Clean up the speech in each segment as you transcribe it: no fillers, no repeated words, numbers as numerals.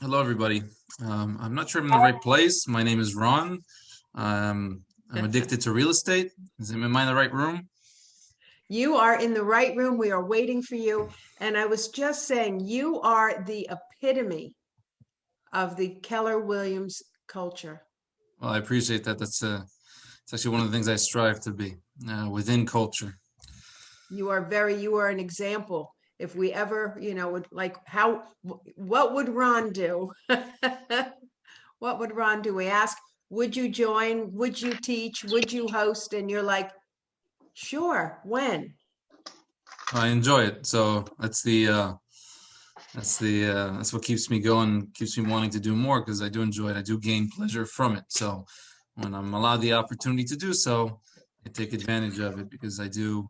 Hello, everybody. I'm not sure I'm in the right place. My name is Ron. I'm addicted to real estate. Am I in the right room? You are in the right room. We are waiting for you. And I was just saying, you are the epitome of the Keller Williams culture. Well, I appreciate that. It's actually one of the things I strive to be within culture. You are an example. If we ever, would like what would Ron do? What would Ron do? We ask, would you join? Would you teach? Would you host? And you're like, sure, when? I enjoy it. So that's what keeps me going, keeps me wanting to do more because I do enjoy it. I do gain pleasure from it. So when I'm allowed the opportunity to do so, I take advantage of it because I do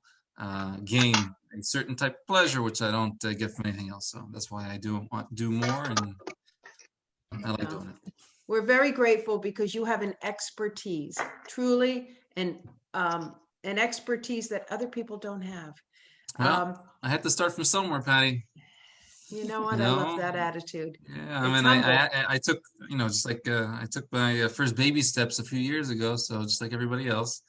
gain a certain type of pleasure which I don't get from anything else. So that's why I do want to do more, and I like No. doing it. We're very grateful because you have an expertise, truly an expertise that other people don't have. Well, Um, I had to start from somewhere, Patty. you know You what? I love know, that attitude. yeah. I It's mean, humble. I took, just like I took my first baby steps a few years ago. So just like everybody else,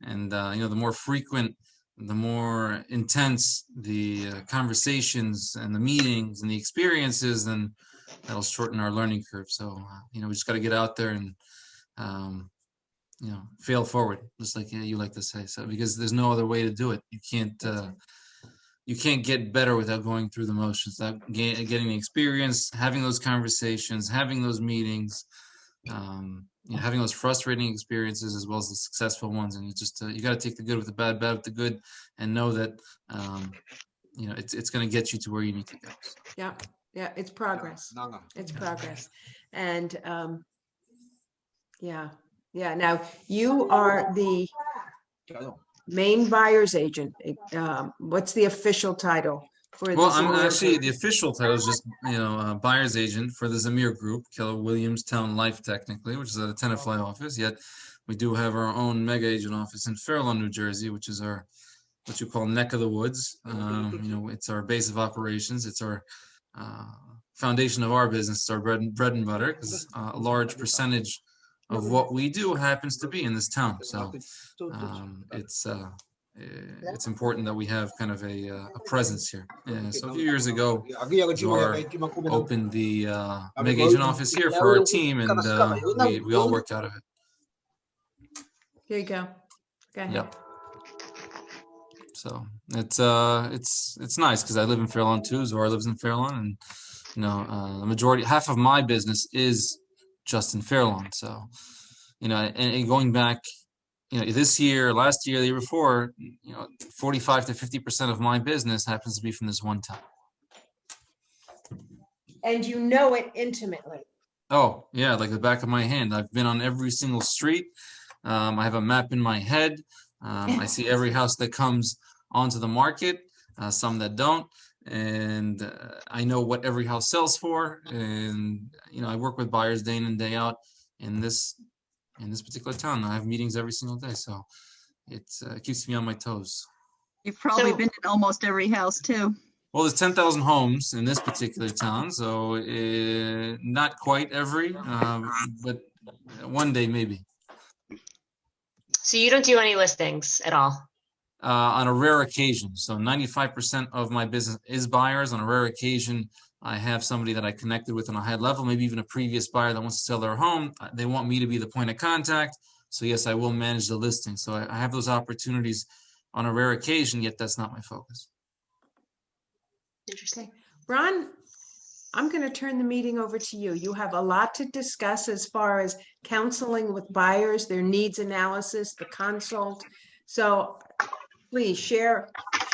and the more frequent, the more intense the conversations and the meetings and the experiences, then that'll shorten our learning curve. So we just got to get out there and um, fail forward, just like you like to say. So because there's no other way to do it. That's it. You can't get better without going through the motions, without getting the experience, having those conversations, having those meetings, having those frustrating experiences as well as the successful ones. And you got to take the good with the bad, bad with the good, and know that it's going to get you to where you need to go. So. Yeah. Yeah. It's progress. It's progress. And yeah. Yeah. Now you are the main buyer's agent. What's the official title for the Well, I'm Zamir actually Group? the official title is just buyer's agent for the Zamir Group, Keller Williams Town Life, technically, which is a Tenafly office. Yet we do have our own mega agent office in Fair Lawn, New Jersey, which is our what you call neck of the woods. It's our base of operations. It's our uh, foundation of our business. It's our bread and butter because a large percentage of what we do happens to be in this town. So um, it's uh, it's important that we have kind of a presence here. So a few years ago, Zor opened the mega agent office here for our team, and we all work out of it. Here you go. Go ahead. Yep. So it's nice because I live in Fairlawn too. Zora lives in Fairlawn, and the majority, half of my business is just in Fairlawn. So and going back, this year, last year, the year before, 45 to 50% of my business happens to be from this one town. And you know it intimately. Oh yeah, like the back of my hand. I've been on every single street. I have a map in my head. I see every house that comes onto the market, some that don't, and I know what every house sells for. And I work with buyers day in and day out in this particular town. I have meetings every single day, so it keeps me on my toes. You've probably So been in almost every house too. Well, there's 10,000 homes in this particular town, so not quite every, but one day maybe. so you don't do any listings at all. On a rare occasion. So 95% of my business is buyers. On a rare occasion, I have somebody that I connected with on a high level, maybe even a previous buyer that wants to sell their home. They want me to be the point of contact. So yes, I will manage the listing. So I have those opportunities on a rare occasion, yet that's not my focus. Interesting. Okay. Ron, I'm going to turn the meeting over to you. You have a lot to discuss as far as counseling with buyers, their needs analysis, the consult. So please share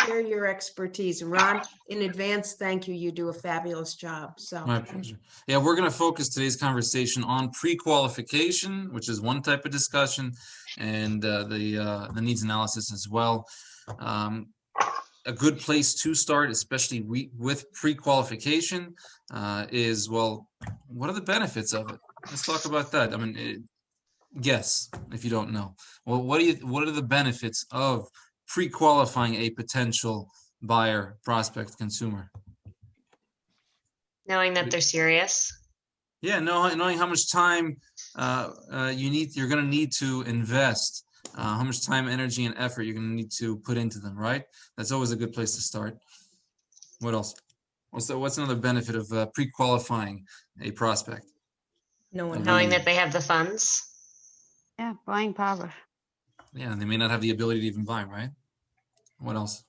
your expertise. And Ron, in advance, thank you. You do a fabulous job. So My pleasure. Yeah, we're going to focus today's conversation on pre-qualification, which is one type of discussion, and the needs analysis as well. A good place to start, especially with pre-qualification, is, well, what are the benefits of it? Let's talk about that. I mean, guess if you don't know. Well, what are the benefits of pre-qualifying a potential buyer, prospect, consumer? Knowing that they're serious. Yeah, knowing how much time you're going to need to invest, how much time, energy, and effort you're going to need to put into them, right? That's always a good place to start. What else? What's another benefit of pre-qualifying a prospect? No one Knowing knows. that they have the funds. Yeah, buying power. Yeah, they may not have the ability to even buy, right? What else?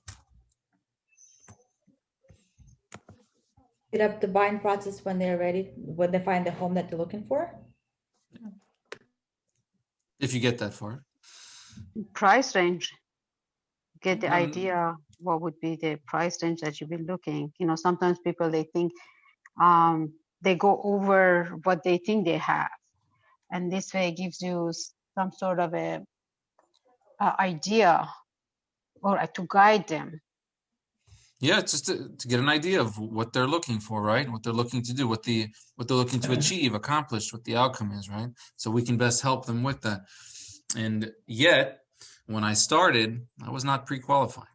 Speed up the buying process when they're ready, when they find the home that they're looking for. If you get that far. Price range. Get the Um, idea what would be the price range that you've been looking. You know, sometimes people they think they go over what they think they have, and this way it gives you some sort of a idea or to guide them. Yeah, just to get an idea of what they're looking for, right? What they're looking to do, what they're looking to achieve, accomplish, what the outcome is, right? So we can best help them with that. And yet, when I started, I was not pre-qualified.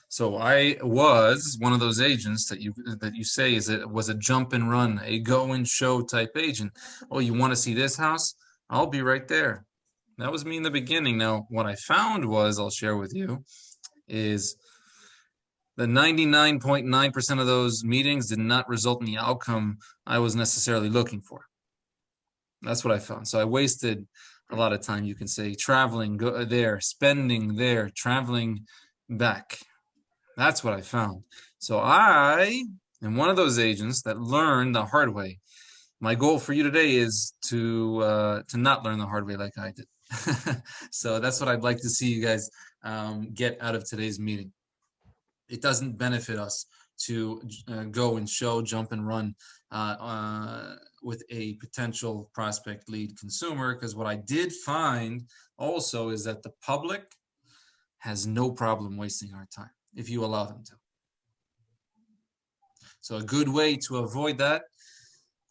So I was one of those agents that you say was a jump and run, a go and show type agent. Oh, you want to see this house? I'll be right there. That was me in the beginning. Now, what I found was, I'll share with you, is the 99.9% of those meetings did not result in the outcome I was necessarily looking for. That's what I found. So I wasted a lot of time, you can say, traveling there, spending there, traveling back. That's what I found. So I am one of those agents that learned the hard way. My goal for you today is to not learn the hard way like I did. So that's what I'd like to see you guys get out of today's meeting. It doesn't benefit us to go and show, jump and run with a potential prospect lead consumer, because what I did find also is that the public has no problem wasting our time if you allow them to. So a good way to avoid that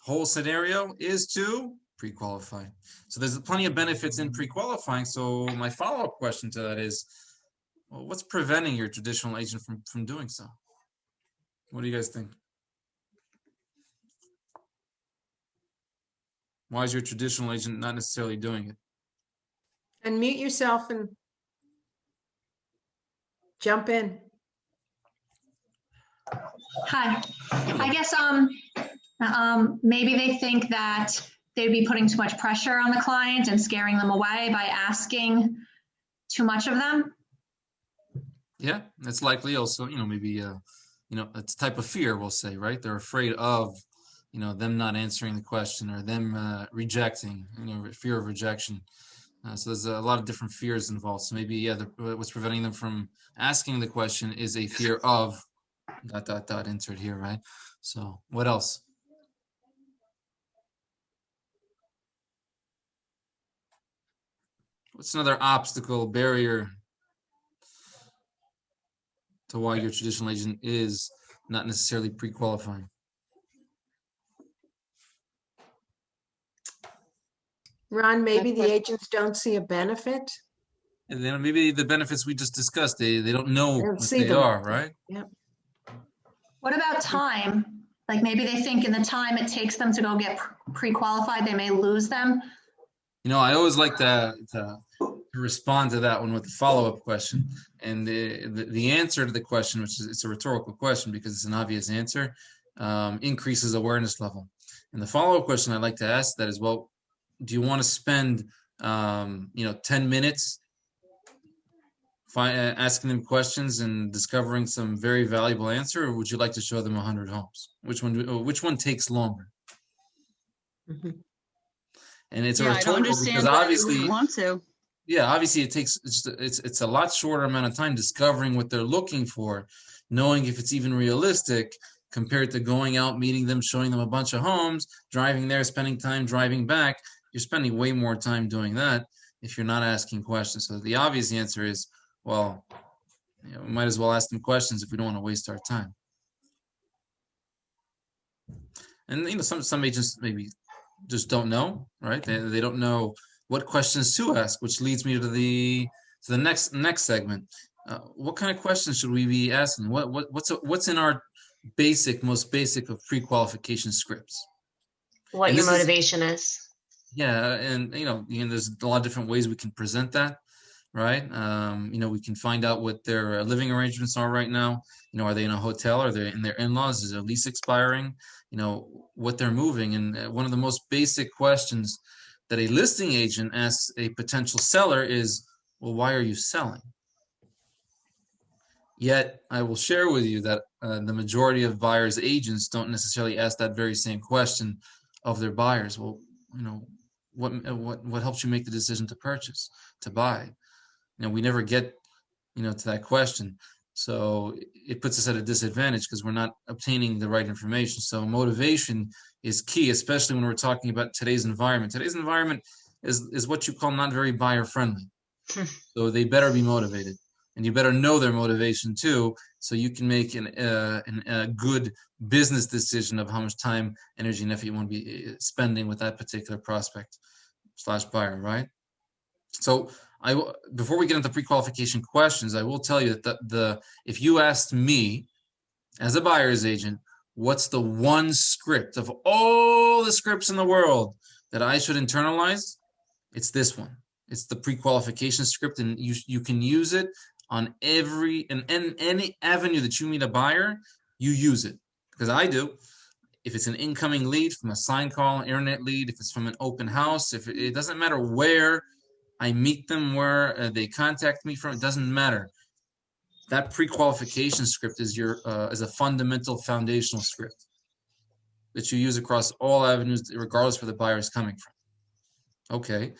whole scenario is to pre-qualify. So there's plenty of benefits in pre-qualifying. So my follow-up question to that is, well, what's preventing your traditional agent from doing so? What do you guys think? Why is your traditional agent not necessarily doing it? Unmute yourself and jump in. Hi, I guess maybe they think that they'd be putting too much pressure on the client and scaring them away by asking too much of them. Yeah, that's likely also, maybe, it's a type of fear, we'll say, right? They're afraid of, them not answering the question or them rejecting, fear of rejection. So there's a lot of different fears involved. So maybe, yeah, what's preventing them from asking the question is a fear of ... insert here, right? So what else? What's another obstacle, barrier to why your traditional agent is not necessarily pre-qualifying? Ron, maybe the agents don't see a benefit. And then maybe the benefits we just discussed, they don't know They don't what see they them. are, right? What about time? Like maybe they think in the time it takes them to go get pre-qualified, they may lose them. I always like to respond to that one with a follow-up question. And the answer to the question, which is it's a rhetorical question because it's an obvious answer, increases awareness level. And the follow-up question I'd like to ask that is, well, do you want to spend 10 minutes asking them questions and discovering some very valuable answer, or would you like to show them 100 homes? Which one takes longer? Mhm. And it's a Yeah, I don't rhetorical understand because why they obviously, wouldn't want to. yeah, obviously it's a lot shorter amount of time discovering what they're looking for, knowing if it's even realistic compared to going out, meeting them, showing them a bunch of homes, driving there, spending time driving back. You're spending way more time doing that if you're not asking questions. So the obvious answer is, well, we might as well ask them questions if we don't want to waste our time. And some agents maybe just don't know, right? They don't know what questions to ask, which leads me to the next segment. What kind of questions should we be asking? What's in our most basic of pre-qualification scripts. What And your this is- motivation is. Yeah, and there's a lot of different ways we can present that, right? We can find out what their living arrangements are right now. Are they in a hotel? Are they in their in-laws? Is their lease expiring? What they're moving. And one of the most basic questions that a listing agent asks a potential seller is, well, why are you selling? Yet I will share with you that the majority of buyers agents don't necessarily ask that very same question of their buyers. Well, what helps you make the decision to purchase, to buy? We never get, to that question. So it puts us at a disadvantage because we're not obtaining the right information. So motivation is key, especially when we're talking about today's environment. Today's environment is what you call not very buyer friendly. So they better be motivated, and you better know their motivation too, so you can make a good business decision of how much time, energy, and effort you want to be spending with that particular prospect / buyer, right? So before we get into pre-qualification questions, I will tell you that if you asked me as a buyer's agent, what's the one script of all the scripts in the world that I should internalize? It's this one. It's the pre-qualification script, and you can use it on any avenue that you meet a buyer. You use it, because I do. If it's an incoming lead from a sign call, internet lead, if it's from an open house, if it doesn't matter where I meet them, where they contact me from, it doesn't matter. That pre-qualification script is is a fundamental foundational script that you use across all avenues, regardless where the buyer is coming from. Okay,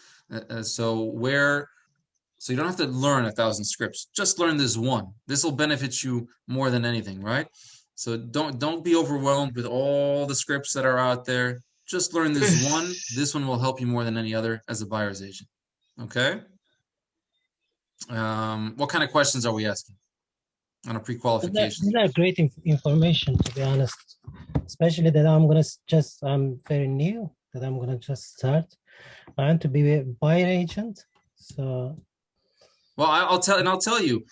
so you don't have to learn 1,000 scripts. Just learn this one. This will benefit you more than anything, right? So don't be overwhelmed with all the scripts that are out there. Just learn this one. This one will help you more than any other as a buyer's agent. Okay. What kind of questions are we asking on a pre-qualification? These are great information, to be honest. Especially that I'm very new, that I'm gonna just start. I want to be a buyer agent. So. Well, I'll tell you.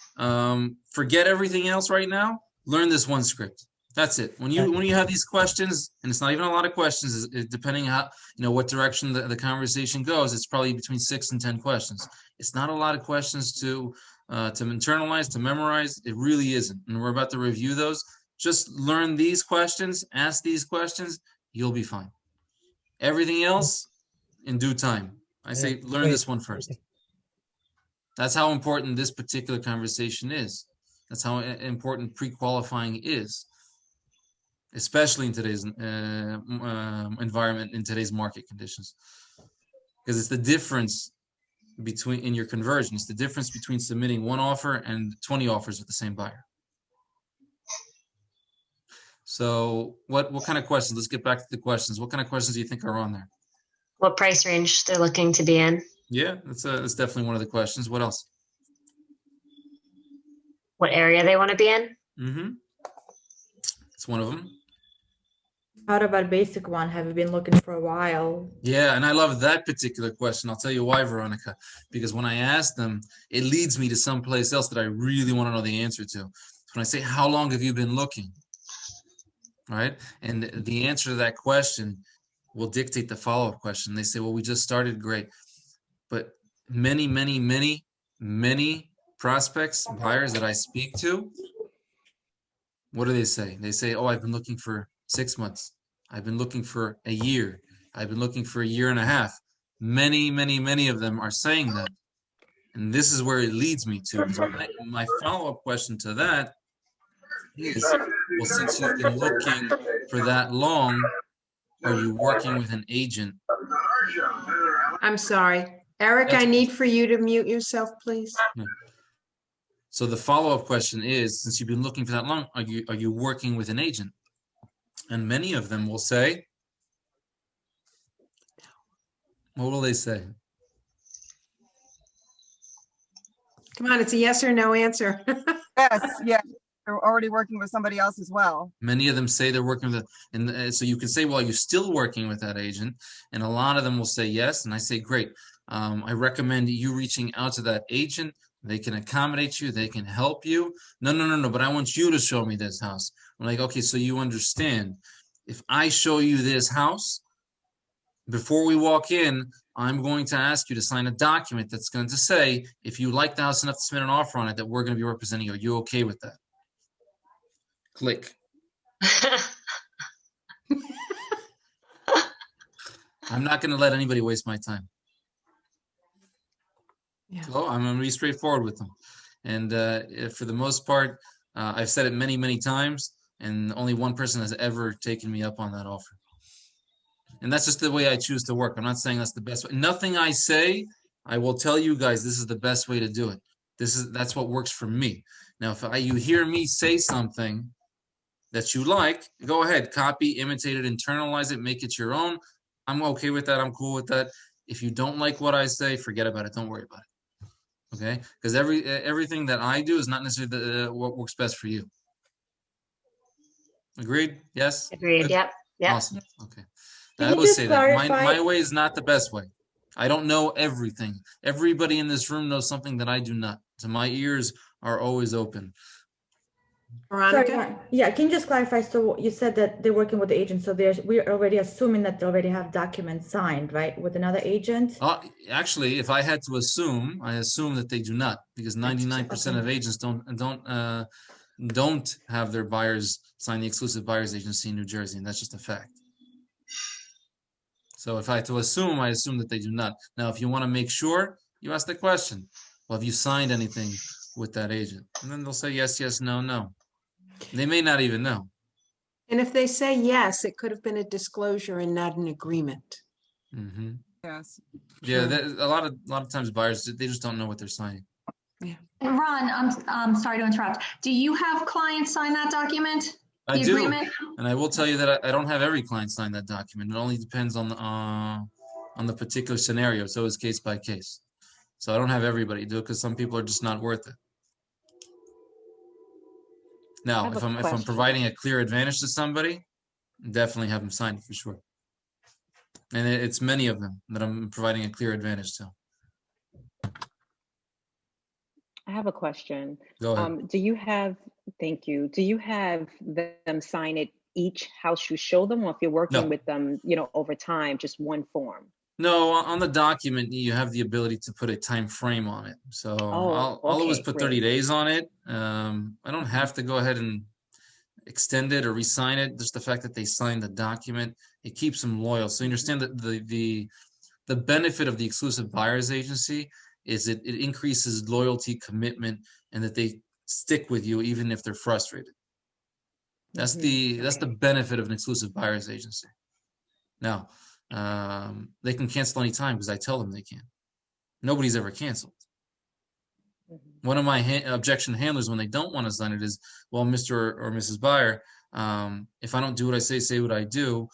Forget everything else right now. Learn this one script. That's it. When you have these questions, and it's not even a lot of questions, depending how what direction the conversation goes, it's probably between 6 and 10 questions. It's not a lot of questions to internalize, to memorize. It really isn't. And we're about to review those. Just learn these questions, ask these questions, you'll be fine. Everything else in due time. I say learn this one first. That's how important this particular conversation is. That's how important pre-qualifying is, especially in today's environment, in today's market conditions. Because it's the difference in your conversion. It's the difference between submitting one offer and 20 offers with the same buyer. So what kind of questions? Let's get back to the questions. What kind of questions do you think are on there? What price range they're looking to be in? Yeah, that's definitely one of the questions. What else? What area they want to be in? Mm-hmm. It's one of them. How about basic one? Have you been looking for a while? Yeah, and I love that particular question. I'll tell you why, Veronica. Because when I ask them, it leads me to someplace else that I really want to know the answer to. When I say, how long have you been looking? Right? And the answer to that question will dictate the follow-up question. They say, well, we just started, great. But many, many, many, many prospects, buyers that I speak to, what do they say? They say, oh, I've been looking for 6 months. I've been looking for a year. I've been looking for a year and a half. Many, many, many of them are saying that. And this is where it leads me to. So my follow-up question to that is, well, since you've been looking for that long, are you working with an agent? I'm sorry. Eric, I need for you to mute yourself, please. So the follow-up question is, since you've been looking for that long, are you working with an agent? And many of them will say, what will they say? Come on, it's a yes or no answer. Yes. They're already working with somebody else as well. Many of them say they're working with, and so you can say, well, you're still working with that agent. And a lot of them will say yes. And I say, great. I recommend you reaching out to that agent They can accommodate you. They can help you. No, but I want you to show me this house. I'm like, okay, so you understand. If I show you this house, before we walk in, I'm going to ask you to sign a document that's going to say, if you like the house enough to submit an offer on it, that we're going to be representing you. Are you okay with that? Click. I'm not going to let anybody waste my time. Yeah. So I'm going to be straightforward with them. And for the most part, I've said it many, many times, and only one person has ever taken me up on that offer. And that's just the way I choose to work. I'm not saying that's the best way. Nothing I say, I will tell you guys, this is the best way to do it. That's what works for me. Now, if you hear me say something that you like, go ahead, copy, imitate it, internalize it, make it your own. I'm okay with that. I'm cool with that. If you don't like what I say, forget about it. Don't worry about it. Okay? Because everything that I do is not necessarily what works best for you. Agreed? Yes? Agreed. Good? Yep. Yep. Awesome. Okay. Can I you will just say that my clarify- way is not the best way. I don't know everything. Everybody in this room knows something that I do not. So my ears are always open. Veronica? Sorry, yeah, can you just clarify? So you said that they're working with the agent, so we're already assuming that they already have documents signed, right, with another agent? Actually, if I had to assume, I assume that they do not, because 99% of agents don't have their buyers sign the exclusive buyers agency in New Jersey, and that's just a fact. So if I had to assume, I assume that they do not. Now, if you want to make sure, you ask the question, well, have you signed anything with that agent? And then they'll say yes, yes, no, no. They may not even know. And if they say yes, it could have been a disclosure and not an agreement. Mm-hmm. Yes. Yeah, a lot of times buyers, they just don't know what they're signing. And Ron, I'm sorry to interrupt. Do you have clients sign that document? I The do, agreement? and I will tell you that I don't have every client sign that document. It only depends on the particular scenario. So it's case by case. So I don't have everybody do it because some people are just not worth it. Now, have if a I'm question. providing a clear advantage to somebody, definitely have them sign it for sure. And it's many of them that I'm providing a clear advantage to. I have a question. Go ahead. Thank you. Do you have them sign it each house you show them, or if you're working No. with them, over time, just one form? No, on the document, you have the ability to put a time frame on it. So I'll always okay, put 30 great. days on it. I don't have to go ahead and extend it or re-sign it. Just the fact that they signed the document, it keeps them loyal. So you understand that the benefit of the exclusive buyer's agency is it increases loyalty, commitment, and that they stick with you even if they're frustrated. That's the benefit of an exclusive buyer's agency. Now, they can cancel anytime because I tell them they can. Nobody's ever canceled. One of my objection handlers when they don't want to sign it is, well, Mr. or Mrs. Buyer, if I don't do what I say what I do,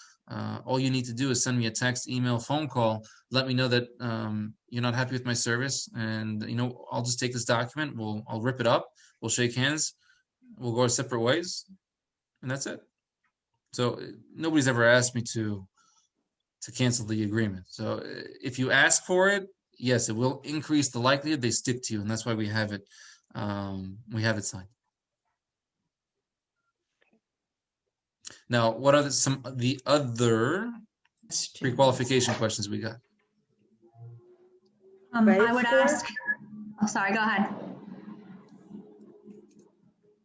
all you need to do is send me a text, email, phone call, let me know that you're not happy with my service, and I'll just take this document, I'll rip it up, we'll shake hands, we'll go our separate ways, and that's it. So nobody's ever asked me to cancel the agreement. So if you ask for it, yes, it will increase the likelihood they stick to you, and that's why we have it signed. Now, what are some of the other pre-qualification questions we got? I would Credit ask, oh, sorry, go ahead.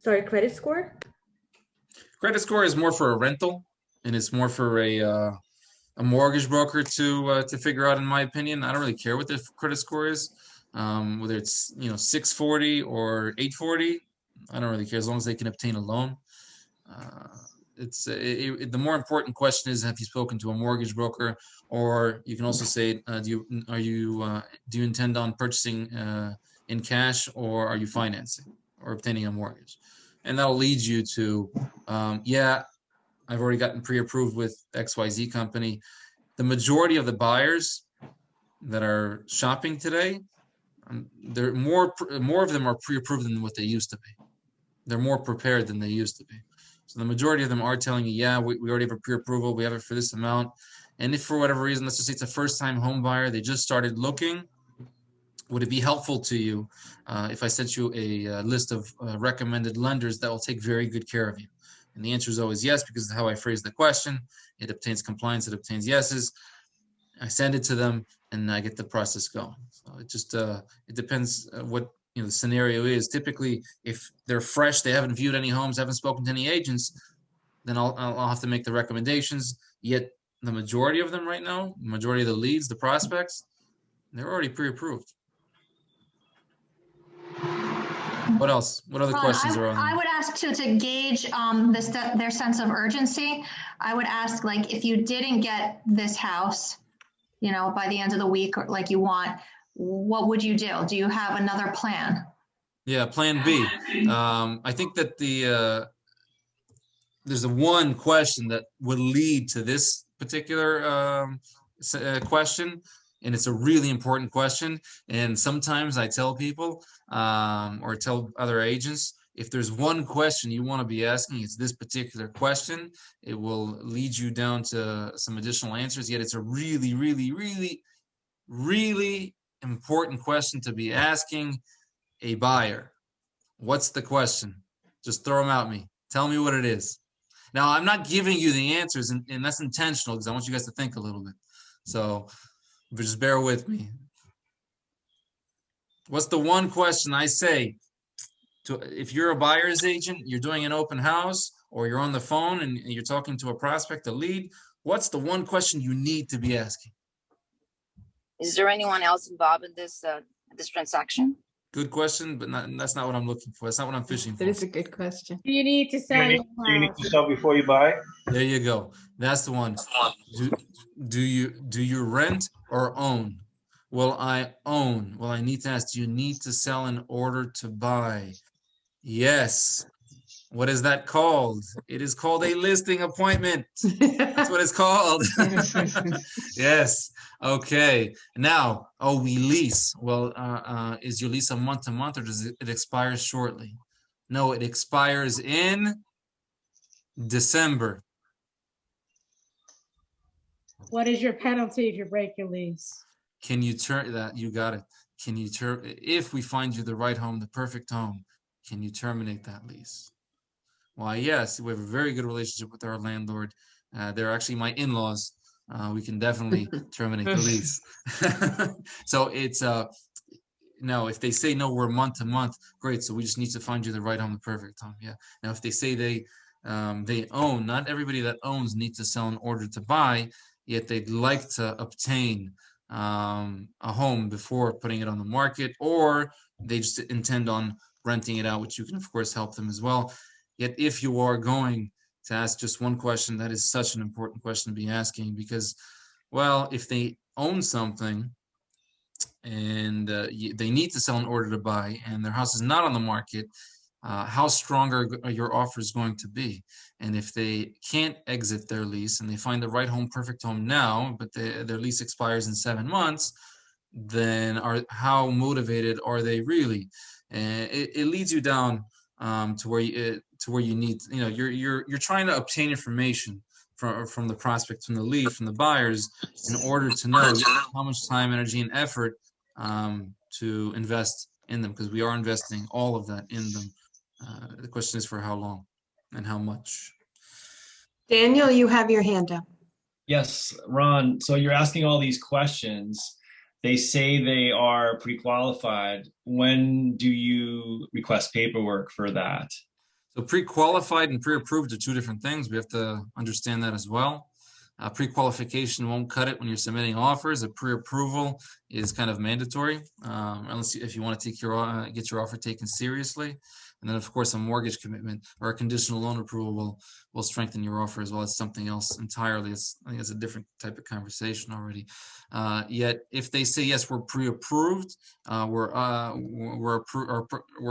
Sorry, credit score? Credit score is more for a rental, and it's more for a mortgage broker to figure out, in my opinion. I don't really care what the credit score is, whether it's 640 or 840. I don't really care as long as they can obtain a loan. The more important question is, have you spoken to a mortgage broker? Or you can also say, do you intend on purchasing in cash, or are you financing or obtaining a mortgage? And that'll lead you to, I've already gotten pre-approved with XYZ company. The majority of the buyers that are shopping today, they're more of them are pre-approved than what they used to be. They're more prepared than they used to be. So the majority of them are telling you, we already have a pre-approval, we have it for this amount. And if for whatever reason, let's just say it's a first-time home buyer, they just started looking, would it be helpful to you if I sent you a list of recommended lenders that will take very good care of you? And the answer is always yes, because of how I phrase the question. It obtains compliance, it obtains yeses. I send it to them, and I get the process going. So it just it depends what the scenario is. Typically, if they're fresh, they haven't viewed any homes, haven't spoken to any agents, then I'll have to make the recommendations. Yet the majority of them right now, the majority of the leads, the prospects, they're already pre-approved. What else? What other questions are on I there? would ask to gauge their sense of urgency. I would ask, like, if you didn't get this house, by the end of the week, or like you want, what would you do? Do you have another plan? Yeah, plan B. I think that there's a one question that would lead to this particular question, and it's a really important question. And sometimes I tell people or tell other agents, if there's one question you want to be asking, it's this particular question. It will lead you down to some additional answers, yet it's a really, really, really, really important question to be asking a buyer. What's the question? Just throw them at me. Tell me what it is. Now, I'm not giving you the answers, and that's intentional because I want you guys to think a little bit. So just bear with me. What's the one question I say if you're a buyer's agent, you're doing an open house, or you're on the phone and you're talking to a prospect, a lead, what's the one question you need to be asking? Is there anyone else involved in this transaction? Good question, but that's not what I'm looking for. That's not what I'm fishing for. That is a good question. Do you need to sell? Do you need to sell before you buy? There you go. That's the one. Do you rent or own? Well, I own. Well, I need to ask, do you need to sell in order to buy? Yes. What is that called? It is called a listing appointment. That's what it's called. Yes. Okay. Now, we lease. Well, is your lease a month to month, or does it expire shortly? No, it expires in December. What is your penalty if you break your lease? Can you turn that? You got it. Can you if we find you the right home, the perfect home, can you terminate that lease? Why, yes, we have a very good relationship with our landlord. They're actually my in-laws. We can definitely terminate the lease. So it's now if they say no, we're month to month, great. So we just need to find you the right home, the perfect home. Yeah. Now if they say they own, not everybody that owns needs to sell in order to buy, yet they'd like to obtain a home before putting it on the market, or they just intend on renting it out, which you can of course help them as well. Yet if you are going to ask just one question, that is such an important question to be asking, because, well, if they own something and they need to sell in order to buy, and their house is not on the market, how strong are your offers going to be? And if they can't exit their lease and they find the right home, perfect home now, but their lease expires in 7 months, then how motivated are they really? And it leads you down to where you need, you're trying to obtain information from the prospects, from the lead, from the buyers, in order to know how much time, energy, and effort to invest in them, because we are investing all of that in them. The question is for how long and how much. Daniel, you have your hand up. Yes, Ron. So you're asking all these questions. They say they are pre-qualified. When do you request paperwork for that? So pre-qualified and pre-approved are two different things. We have to understand that as well. Pre-qualification won't cut it when you're submitting offers. A pre-approval is kind of mandatory, unless if you want to take get your offer taken seriously. And then, of course, a mortgage commitment or a conditional loan approval will strengthen your offer as well. It's something else entirely. I think it's a different type of conversation already. Yet, if they say yes, we're pre-approved, we're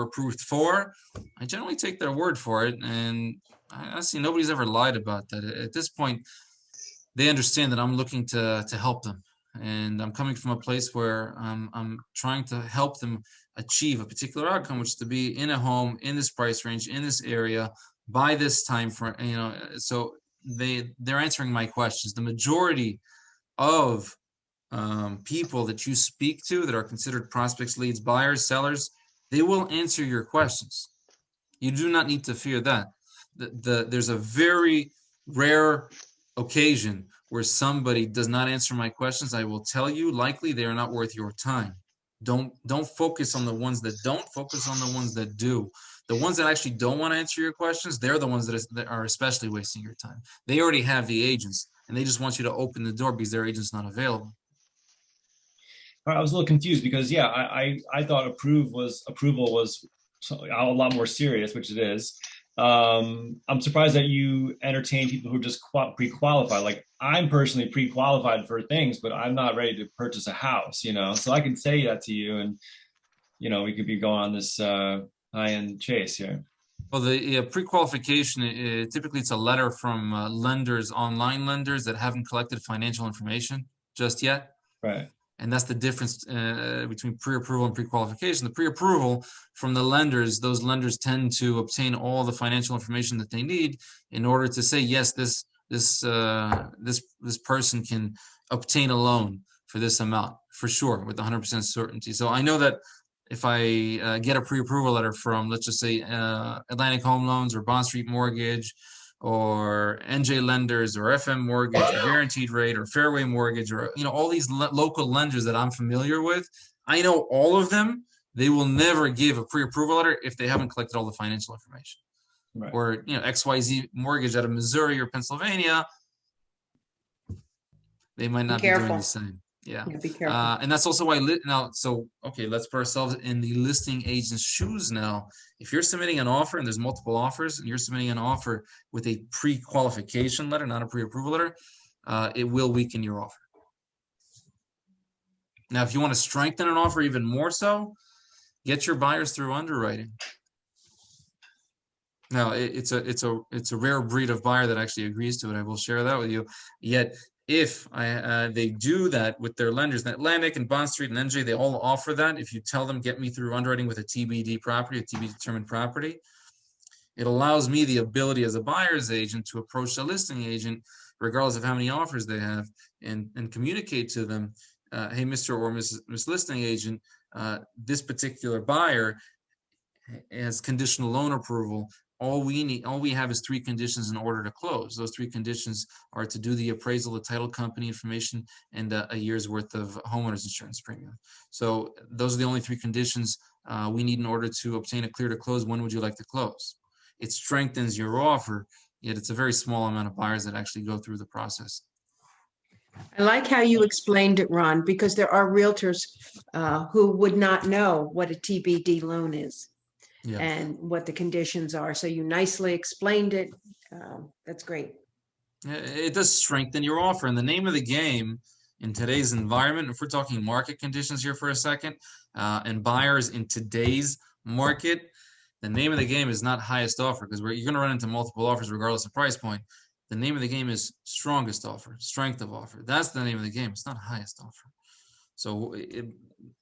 approved for, I generally take their word for it. And honestly, nobody's ever lied about that. At this point, they understand that I'm looking to help them, and I'm coming from a place where I'm trying to help them achieve a particular outcome, which is to be in a home in this price range, in this area, by this time frame. So they're answering my questions. The majority of people that you speak to that are considered prospects, leads, buyers, sellers, they will answer your questions. You do not need to fear that. There's a very rare occasion where somebody does not answer my questions. I will tell you, likely they are not worth your time. Don't focus on the ones that don't, focus on the ones that do. The ones that actually don't want to answer your questions, they're the ones that are especially wasting your time. They already have the agents, and they just want you to open the door because their agent's not available. I was a little confused because I thought approval was a lot more serious, which it is. I'm surprised that you entertain people who are just pre-qualified. Like I'm personally pre-qualified for things, but I'm not ready to purchase a house, so I can say that to you, and we could be going on this high-end chase here. Well, the pre-qualification, typically it's a letter from lenders, online lenders that haven't collected financial information just yet. Right. And that's the difference between pre-approval and pre-qualification. The pre-approval from the lenders, those lenders tend to obtain all the financial information that they need in order to say, yes, this person can obtain a loan for this amount, for sure, with 100% certainty. So I know that if I get a pre-approval letter from, let's just say, Atlantic Home Loans or Bond Street Mortgage, or NJ Lenders or FM Mortgage or Guaranteed Rate or Fairway Mortgage, or all these local lenders that I'm familiar with, I know all of them. They will never give a pre-approval letter if they haven't collected all the financial information. Right. Or XYZ Mortgage out of Missouri or Pennsylvania, they might not be doing the same. Yeah. Be careful. And that's also why let's put ourselves in the listing agent's shoes now. If you're submitting an offer and there's multiple offers and you're submitting an offer with a pre-qualification letter, not a pre-approval letter, it will weaken your offer. Now, if you want to strengthen an offer even more so, get your buyers through underwriting. Now, it's a rare breed of buyer that actually agrees to it. I will share that with you. Yet, if they do that with their lenders, and Atlantic and Bond Street and NJ, they all offer that. If you tell them, get me through underwriting with a TBD property, a TBD determined property, it allows me the ability as a buyer's agent to approach the listing agent, regardless of how many offers they have, and communicate to them, hey, Mr. or Miss Listing Agent, this particular buyer has conditional loan approval. All we have is 3 conditions in order to close. Those 3 conditions are to do the appraisal, the title company information, and a year's worth of homeowners insurance premium. So those are the only 3 conditions we need in order to obtain a clear to close. When would you like to close? It strengthens your offer, yet it's a very small amount of buyers that actually go through the process. I like how you explained it, Ron, because there are realtors who would not know what a TBD loan is. Yeah. And what the conditions are. So you nicely explained it. That's great. It does strengthen your offer. And the name of the game in today's environment, if we're talking market conditions here for a second, and buyers in today's market, the name of the game is not highest offer, because you're going to run into multiple offers regardless of price point. The name of the game is strongest offer, strength of offer. That's the name of the game. It's not highest offer. So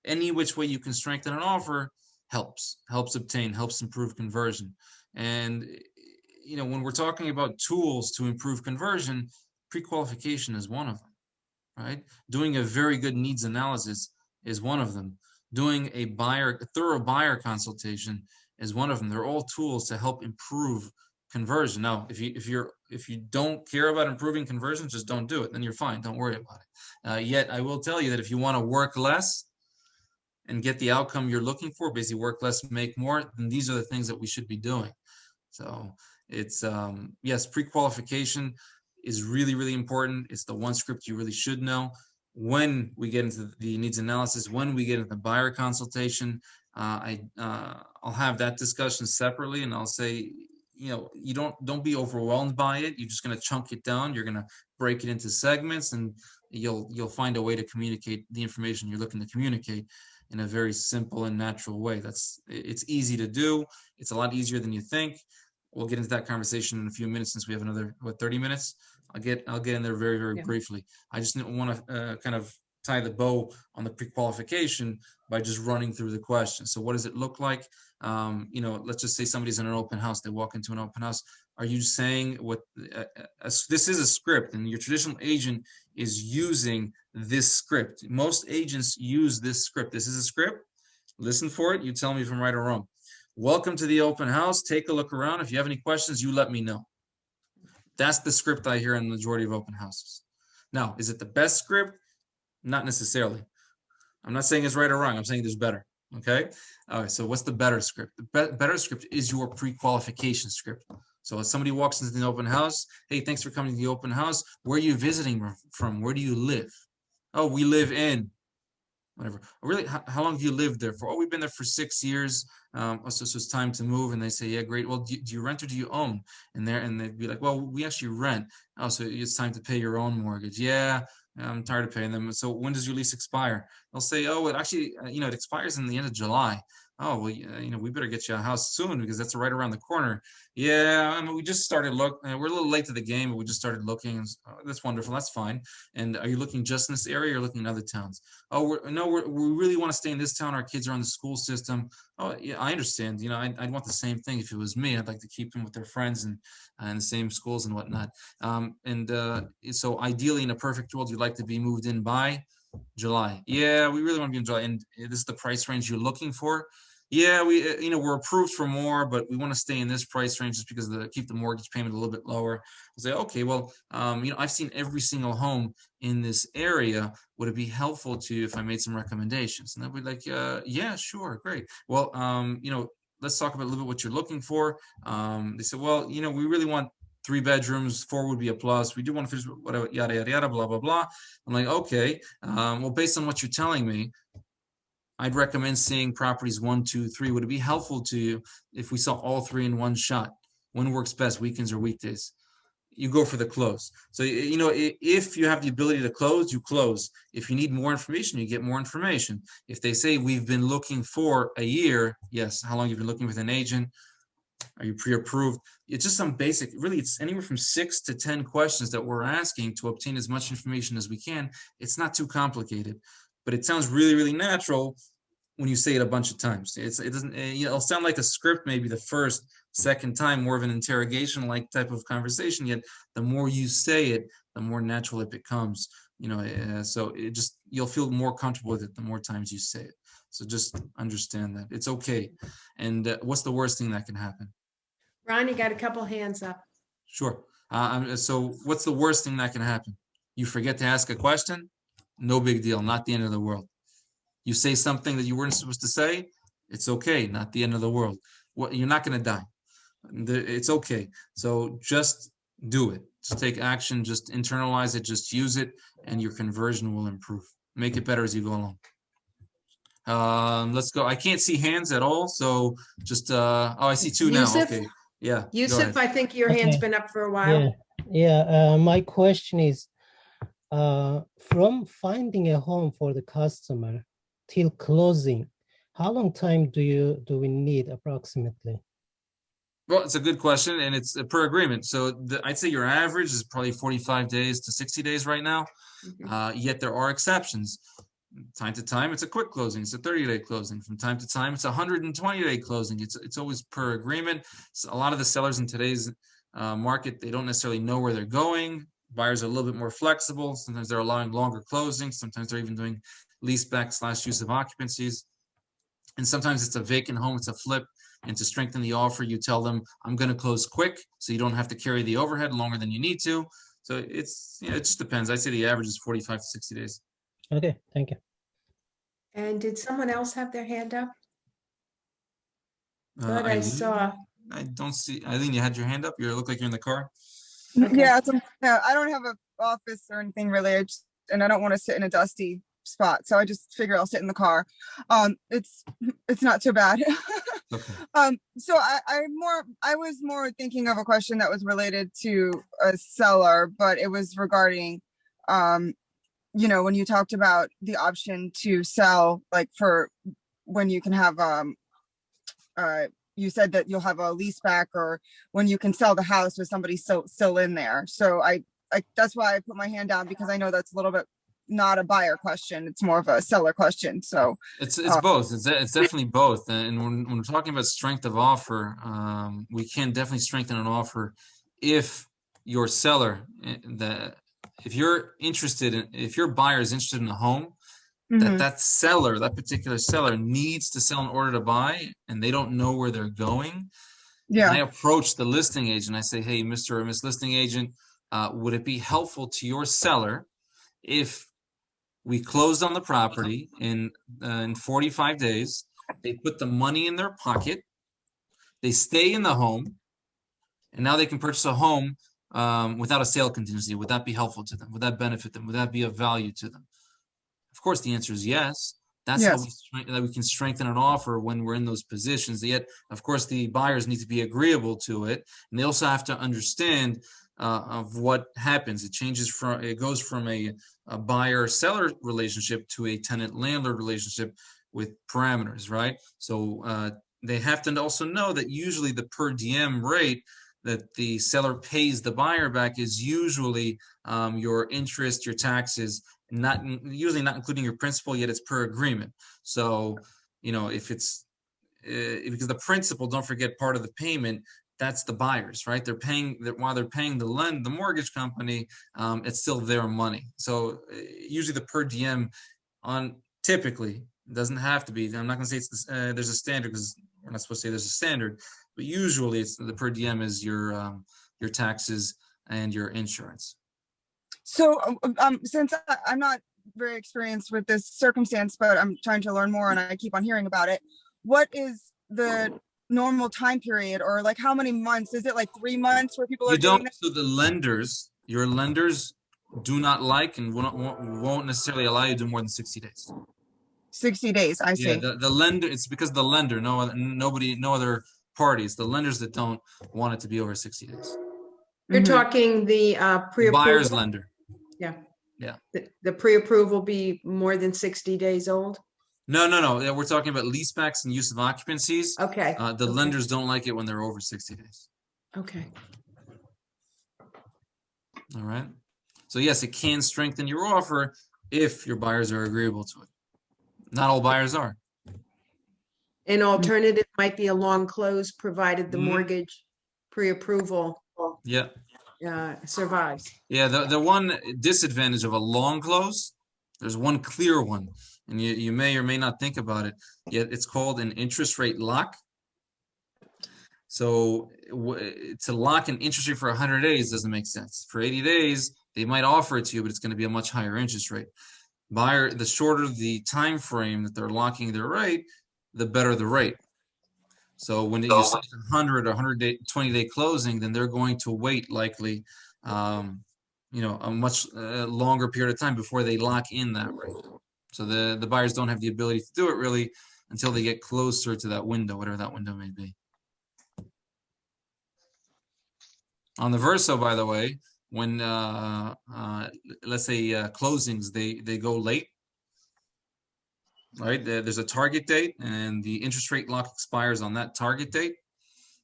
any which way you can strengthen an offer helps obtain, helps improve conversion. And when we're talking about tools to improve conversion, pre-qualification is one of them, right? Doing a very good needs analysis is one of them. Doing a thorough buyer consultation is one of them. They're all tools to help improve conversion. Now, if you don't care about improving conversion, just don't do it. Then you're fine. Don't worry about it. Yet I will tell you that if you want to work less and get the outcome you're looking for, basically work less, make more, then these are the things that we should be doing. So it's, yes, pre-qualification is really, really important. It's the one script you really should know. When we get into the needs analysis, when we get into the buyer consultation, I'll have that discussion separately, and I'll say, you don't be overwhelmed by it. You're just going to chunk it down. You're going to break it into segments, and you'll find a way to communicate the information you're looking to communicate in a very simple and natural way. It's easy to do. It's a lot easier than you think. We'll get into that conversation in a few minutes, since we have another 30 minutes. I'll get in there very, very briefly. I just want to kind of tie the bow on the pre-qualification by just running through the questions. So what does it look like? Let's just say somebody's in an open house. They walk into an open house. Are you saying what this is a script, and your traditional agent is using this script? Most agents use this script. This is a script. Listen for it. You tell me if I'm right or wrong. Welcome to the open house. Take a look around. If you have any questions, you let me know. That's the script I hear in the majority of open houses. Now, is it the best script? Not necessarily. I'm not saying it's right or wrong. I'm saying there's better. Okay. All right. So what's the better script? The better script is your pre-qualification script. So if somebody walks into the open house, hey, thanks for coming to the open house. Where are you visiting from? Where do you live? Oh, we live in whatever. Really, how long have you lived there for? Oh, we've been there for 6 years. So it's time to move. And they say, yeah, great. Well, do you rent or do you own? And they'd be like, well, we actually rent. Oh, so it's time to pay your own mortgage. Yeah, I'm tired of paying them. So when does your lease expire? They'll say, oh, it actually, it expires in the end of July. Oh, well, we better get you a house soon because that's right around the corner. Yeah, we just started looking. We're a little late to the game, but we just started looking. That's wonderful. That's fine. And are you looking just in this area or looking in other towns? Oh, we really want to stay in this town. Our kids are on the school system. Oh, yeah, I understand. I'd want the same thing if it was me. I'd like to keep them with their friends and the same schools and whatnot. So ideally, in a perfect world, you'd like to be moved in by July. Yeah, we really want to be in July. And this is the price range you're looking for. Yeah, we're approved for more, but we want to stay in this price range just because keep the mortgage payment a little bit lower. I'll say, okay, well, I've seen every single home in this area. Would it be helpful to you if I made some recommendations? And they'll be like, yeah, sure, great. Well, let's talk about a little bit what you're looking for. They said, well, we really want 3 bedrooms, 4 would be a plus. We do want to finish whatever, yada, yada, yada, blah, blah, blah. I'm like, okay, well, based on what you're telling me, I'd recommend seeing properties 1, 2, 3. Would it be helpful to you if we saw all 3 in one shot? When works best, weekends or weekdays? You go for the close. So, if you have the ability to close, you close. If you need more information, you get more information. If they say we've been looking for a year, yes. How long you've been looking with an agent? Are you pre-approved? It's just some basic, really, it's anywhere from 6 to 10 questions that we're asking to obtain as much information as we can. It's not too complicated. But it sounds really, really natural when you say it a bunch of times. It'll sound like a script maybe the first, second time, more of an interrogation-like type of conversation. Yet the more you say it, the more natural it becomes. So you'll feel more comfortable with it the more times you say it. So just understand that it's okay. And what's the worst thing that can happen? Ron, you got a couple hands up. Sure. So what's the worst thing that can happen? You forget to ask a question? No big deal, not the end of the world. You say something that you weren't supposed to say, it's okay, not the end of the world. You're not going to die. It's okay. So just do it. Just take action, just internalize it, just use it, and your conversion will improve. Make it better as you go along. Let's go. I can't see hands at all, so just, I see 2 now. Yusuf? Okay. Yeah. Yusuf, I think your hand's been up for a while. Yeah. My question is, from finding a home for the customer till closing, how long time do we need approximately? Well, it's a good question, and it's per agreement. So I'd say your average is probably 45 days to 60 days right now. Yet there are exceptions. Time to time, it's a quick closing. It's a 30-day closing. From time to time, it's a 120-day closing. It's always per agreement. So a lot of the sellers in today's market, they don't necessarily know where they're going. Buyers are a little bit more flexible. Sometimes they're allowing longer closings. Sometimes they're even doing leaseback / use of occupancies. And sometimes it's a vacant home, it's a flip. And to strengthen the offer, you tell them, I'm going to close quick, so you don't have to carry the overhead longer than you need to. So it just depends. I'd say the average is 45 to 60 days. Okay, thank you. And did someone else have their hand up? But I I saw. I don't see. Eileen, you had your hand up? You look like you're in the car. Okay. Yeah, I don't have an office or anything really, and I don't want to sit in a dusty spot, so I just figure I'll sit in the car. It's not too bad. Okay. So I was more thinking of a question that was related to a seller, but it was regarding, when you talked about the option to sell, like for when you can have, you said that you'll have a lease back, or when you can sell the house with somebody still in there. So I that's why I put my hand down, because I know that's a little bit not a buyer question. It's more of a seller question. So It's both. It's definitely both. And when we're talking about strength of offer, we can definitely strengthen an offer if your seller, if your buyer is interested in a home, that seller, that particular seller needs to sell in order to buy, and they don't know where they're going. Yeah. And I approach the listing agent. I say, hey, Mr. or Miss Listing Agent, would it be helpful to your seller if we closed on the property in 45 days, they put the money in their pocket, they stay in the home, and now they can purchase a home without a sale contingency? Would that be helpful to them? Would that benefit them? Would that be of value to them? Of course, the answer is yes. That's how we can strengthen an offer when we're in those positions. Yet, of course, the buyers need to be agreeable to it, and they also have to understand of what happens. It goes from a buyer-seller relationship to a tenant-landlord relationship with parameters, right? So they have to also know that usually the per diem rate that the seller pays the buyer back is usually your interest, your taxes, usually not including your principal, yet it's per agreement. So, if it's because the principal, don't forget, part of the payment, that's the buyers, right? They're paying that while they're paying the mortgage company, it's still their money. So usually the per diem typically doesn't have to be. I'm not going to say there's a standard, because we're not supposed to say there's a standard, but usually it's the per diem is your taxes and your insurance. So since I'm not very experienced with this circumstance, but I'm trying to learn more and I keep on hearing about it, what is the normal time period, or like how many months? Is it like 3 months where people are doing that? So your lenders do not like and won't necessarily allow you to do more than 60 days. 60 days, I see. Yeah, the lender, it's because the lender, no other parties, the lenders that don't want it to be over 60 days. You're talking the pre-approval? Buyer's lender. Yeah. Yeah. The pre-approval be more than 60 days old? No. We're talking about leasebacks and use of occupancies. Okay. The lenders don't like it when they're over 60 days. Okay. All right. So yes, it can strengthen your offer if your buyers are agreeable to it. Not all buyers are. An alternative might be a long close, provided the mortgage pre-approval survives. Yeah, the one disadvantage of a long close, there's one clear one, and you may or may not think about it, yet it's called an interest rate lock. So to lock an interest rate for 100 days doesn't make sense. For 80 days, they might offer it to you, but it's going to be a much higher interest rate. The shorter the time frame that they're locking their rate, the better the rate. So when you say 100 or 120-day closing, then they're going to wait likely, a much longer period of time before they lock in that rate. So the buyers don't have the ability to do it really until they get closer to that window, whatever that window may be. On the verso, by the way, when let's say closings, they go late. Right, there's a target date and the interest rate lock expires on that target date,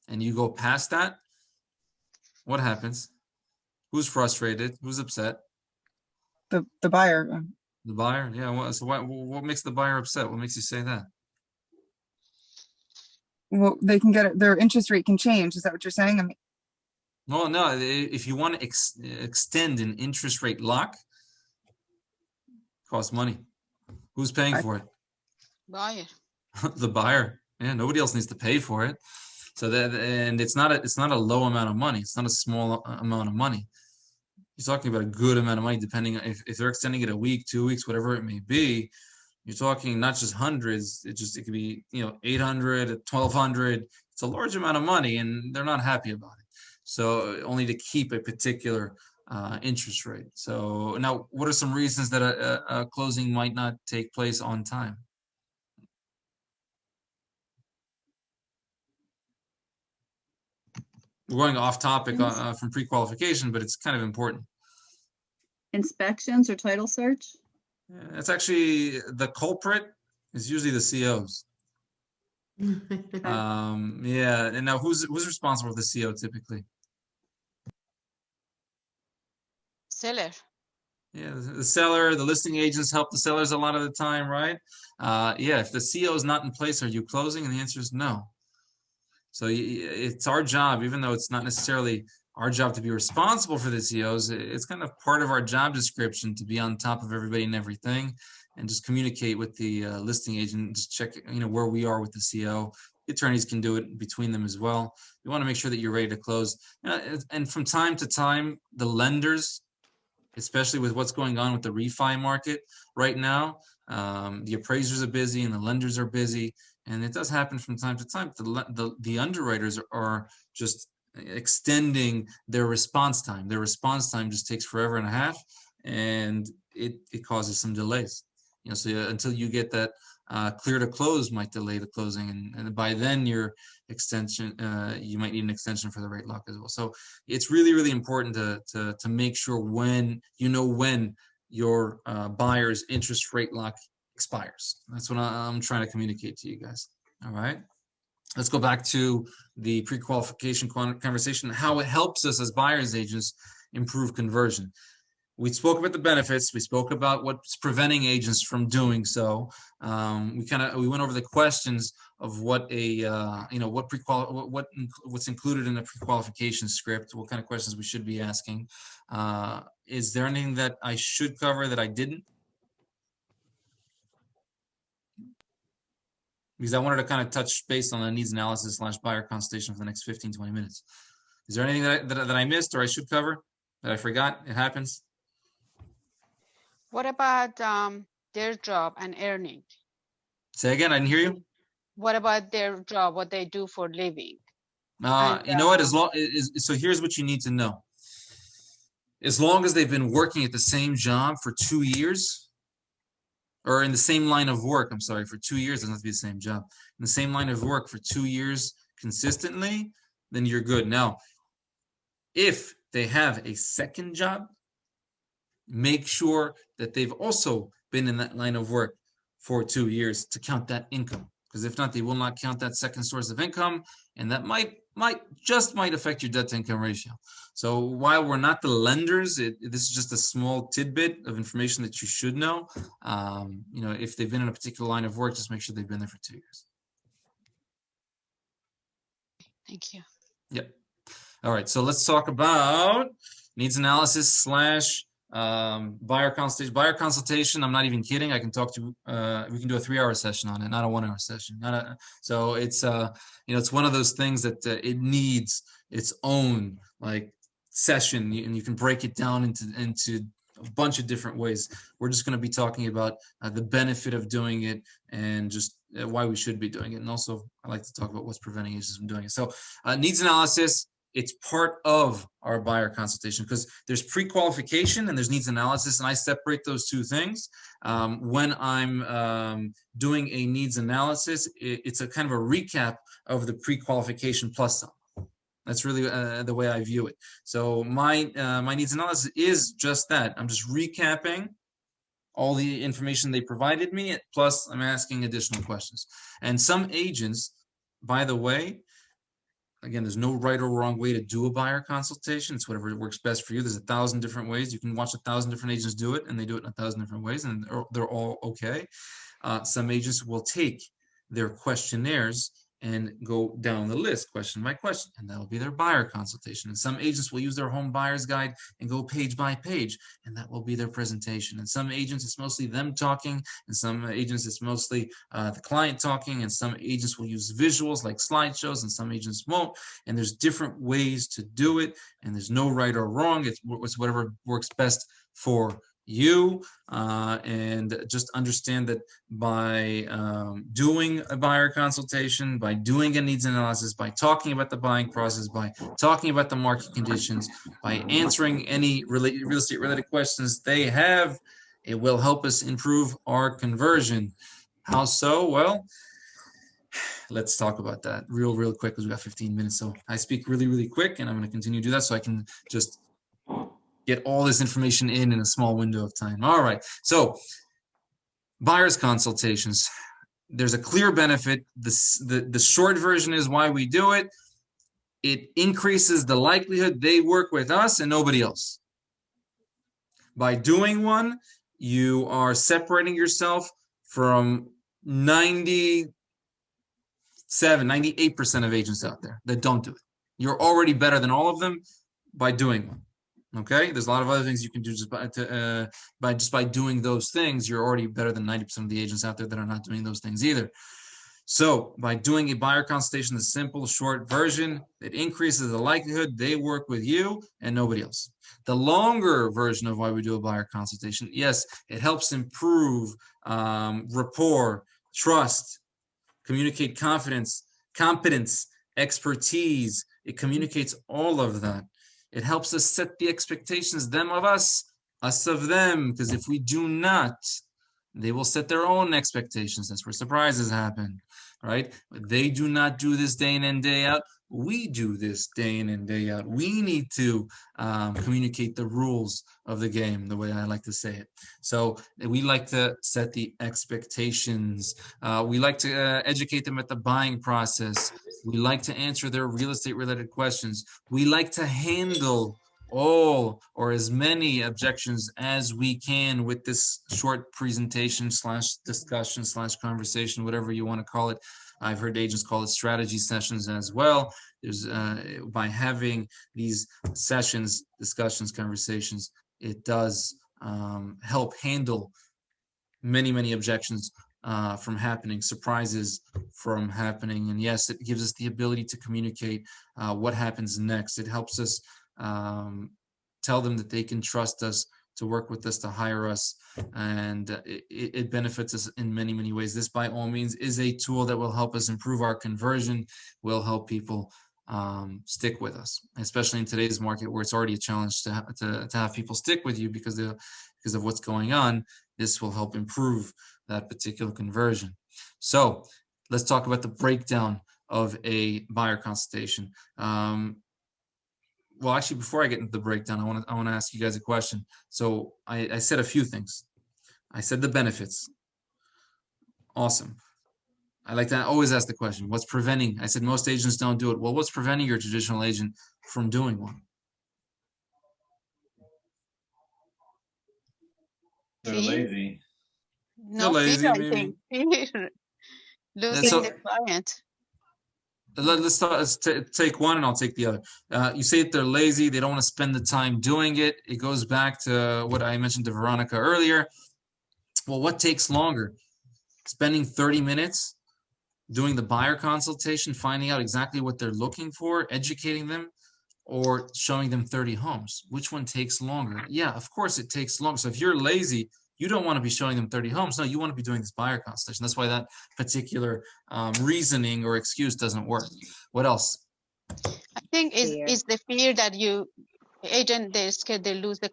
and you go past that, what happens? Who's frustrated? Who's upset? The buyer. The buyer? Yeah. So what makes the buyer upset? What makes you say that? Well, they can get it. Their interest rate can change. Is that what you're saying? I mean, No. If you want to extend an interest rate lock, it costs money. Who's paying for it? Buyer. The buyer. Yeah, nobody else needs to pay for it. So and it's not a low amount of money. It's not a small amount of money. You're talking about a good amount of money, depending on if they're extending it a week, 2 weeks, whatever it may be. You're talking not just hundreds. It could be 800, 1,200. It's a large amount of money, and they're not happy about it. So only to keep a particular interest rate. So now, what are some reasons that a closing might not take place on time? We're going off topic from pre-qualification, but it's kind of important. Inspections or title search? It's actually the culprit is usually the COs. Yeah, and now who's responsible for the CO typically? Seller. Yeah, the seller, the listing agents help the sellers a lot of the time, right? Yeah, if the CO is not in place, are you closing? And the answer is no. So it's our job, even though it's not necessarily our job to be responsible for the COs, it's kind of part of our job description to be on top of everybody and everything, and just communicate with the listing agent, just check, where we are with the CO. The attorneys can do it between them as well. You want to make sure that you're ready to close. And from time to time, the lenders, especially with what's going on with the refi market right now, the appraisers are busy and the lenders are busy, and it does happen from time to time. The underwriters are just extending their response time. Their response time just takes forever and a half, and it causes some delays. So until you get that clear to close, might delay the closing, and by then your extension, you might need an extension for the rate lock as well. So it's really, really important to make sure when your buyer's interest rate lock expires. That's what I'm trying to communicate to you guys. All right. Let's go back to the pre-qualification conversation, how it helps us as buyer's agents improve conversion. We spoke about the benefits. We spoke about what's preventing agents from doing so. We went over the questions of what what's included in the pre-qualification script, what kind of questions we should be asking. Is there anything that I should cover that I didn't? Because I wanted to kind of touch base on the needs analysis / buyer consultation for the next 15, 20 minutes. Is there anything that I missed or I should cover that I forgot? It happens. What about their job and earning? Say again, I didn't hear you. What about their job, what they do for living? You know what? So here's what you need to know. As long as they've been working at the same job for 2 years, or in the same line of work, I'm sorry, for 2 years, it doesn't have to be the same job. In the same line of work for 2 years consistently, then you're good. Now, if they have a second job, make sure that they've also been in that line of work for 2 years to count that income. Because if not, they will not count that second source of income, and that might affect your debt to income ratio. So while we're not the lenders, this is just a small tidbit of information that you should know. If they've been in a particular line of work, just make sure they've been there for 2 years. Thank you. Yep. All right. So let's talk about needs analysis / buyer consultation. Buyer consultation, I'm not even kidding. I can talk to we can do a 3-hour session on it, not a 1-hour session. So it's it's one of those things that it needs its own session, and you can break it down into a bunch of different ways. We're just going to be talking about the benefit of doing it and just why we should be doing it. And also I like to talk about what's preventing agents from doing it. So needs analysis, it's part of our buyer consultation because there's pre-qualification and there's needs analysis, and I separate those two things. When I'm doing a needs analysis, it's a kind of a recap of the pre-qualification plus some. That's really the way I view it. So my needs analysis is just that. I'm just recapping all the information they provided me, plus I'm asking additional questions. And some agents, by the way, again, there's no right or wrong way to do a buyer consultation. It's whatever works best for you. There's 1,000 different ways. You can watch 1,000 different agents do it, and they do it in 1,000 different ways, and they're all okay. Some agents will take their questionnaires and go down the list question by question, and that'll be their buyer consultation. And some agents will use their home buyer's guide and go page by page, and that will be their presentation. And some agents, it's mostly them talking, and some agents, it's mostly the client talking, and some agents will use visuals like slideshows, and some agents won't. And there's different ways to do it, and there's no right or wrong. It's whatever works best for you, and just understand that by doing a buyer consultation, by doing a needs analysis, by talking about the buying process, by talking about the market conditions, by answering any real estate related questions they have, it will help us improve our conversion. How so? Well, let's talk about that real quick because we got 15 minutes. So I speak really quick, and I'm going to continue to do that so I can just get all this information in a small window of time. All right. So buyer's consultations, there's a clear benefit. The short version is why we do it. It increases the likelihood they work with us and nobody else. By doing one, you are separating yourself from 98% of agents out there that don't do it. You're already better than all of them by doing one. Okay, there's a lot of other things you can do just by doing those things. You're already better than 90% of the agents out there that are not doing those things either. So by doing a buyer consultation, the simple, short version, it increases the likelihood they work with you and nobody else. The longer version of why we do a buyer consultation, yes, it helps improve rapport, trust, communicate confidence, competence, expertise. It communicates all of that. It helps us set the expectations, them of us, us of them, because if we do not, they will set their own expectations. That's where surprises happen, right? They do not do this day in and day out. We do this day in and day out. We need to communicate the rules of the game, the way I like to say it. So we like to set the expectations. We like to educate them at the buying process. We like to answer their real estate related questions. We like to handle all or as many objections as we can with this short presentation / discussion / conversation, whatever you want to call it. I've heard agents call it strategy sessions as well. There's by having these sessions, discussions, conversations, it does help handle many objections from happening, surprises from happening. And yes, it gives us the ability to communicate what happens next. It helps us tell them that they can trust us to work with us, to hire us, and it benefits us in many ways. This, by all means, is a tool that will help us improve our conversion, will help people stick with us, especially in today's market where it's already a challenge to have people stick with you because of what's going on. This will help improve that particular conversion. So let's talk about the breakdown of a buyer consultation. Well, actually, before I get into the breakdown, I want to ask you guys a question. So I said a few things. I said the benefits. Awesome. I like to always ask the question, what's preventing? I said most agents don't do it. Well, what's preventing your traditional agent from doing one? They're lazy. No, They're lazy, fear, I maybe. think. Losing the client. Let's take one and I'll take the other. You say that they're lazy, they don't want to spend the time doing it. It goes back to what I mentioned to Veronica earlier. Well, what takes longer? Spending 30 minutes doing the buyer consultation, finding out exactly what they're looking for, educating them, or showing them 30 homes? Which one takes longer? Yeah, of course it takes longer. So if you're lazy, you don't want to be showing them 30 homes. No, you want to be doing this buyer consultation. That's why that particular reasoning or excuse doesn't work. What else? I think is the fear that agent, they're scared they lose they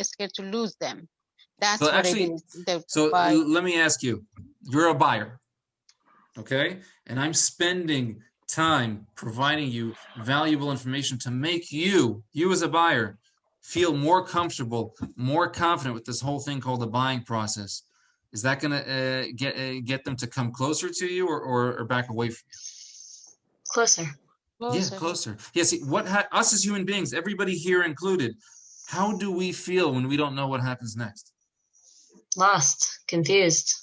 scared to lose them. That's So what actually, it is. so let me ask you, you're a buyer, okay? And I'm spending time providing you valuable information to make you as a buyer, feel more comfortable, more confident with this whole thing called the buying process. Is that going to get them to come closer to you or back away from you? Closer. Yeah, closer. Yeah, see, us as human beings, everybody here included, how do we feel when we don't know what happens next? Lost, confused.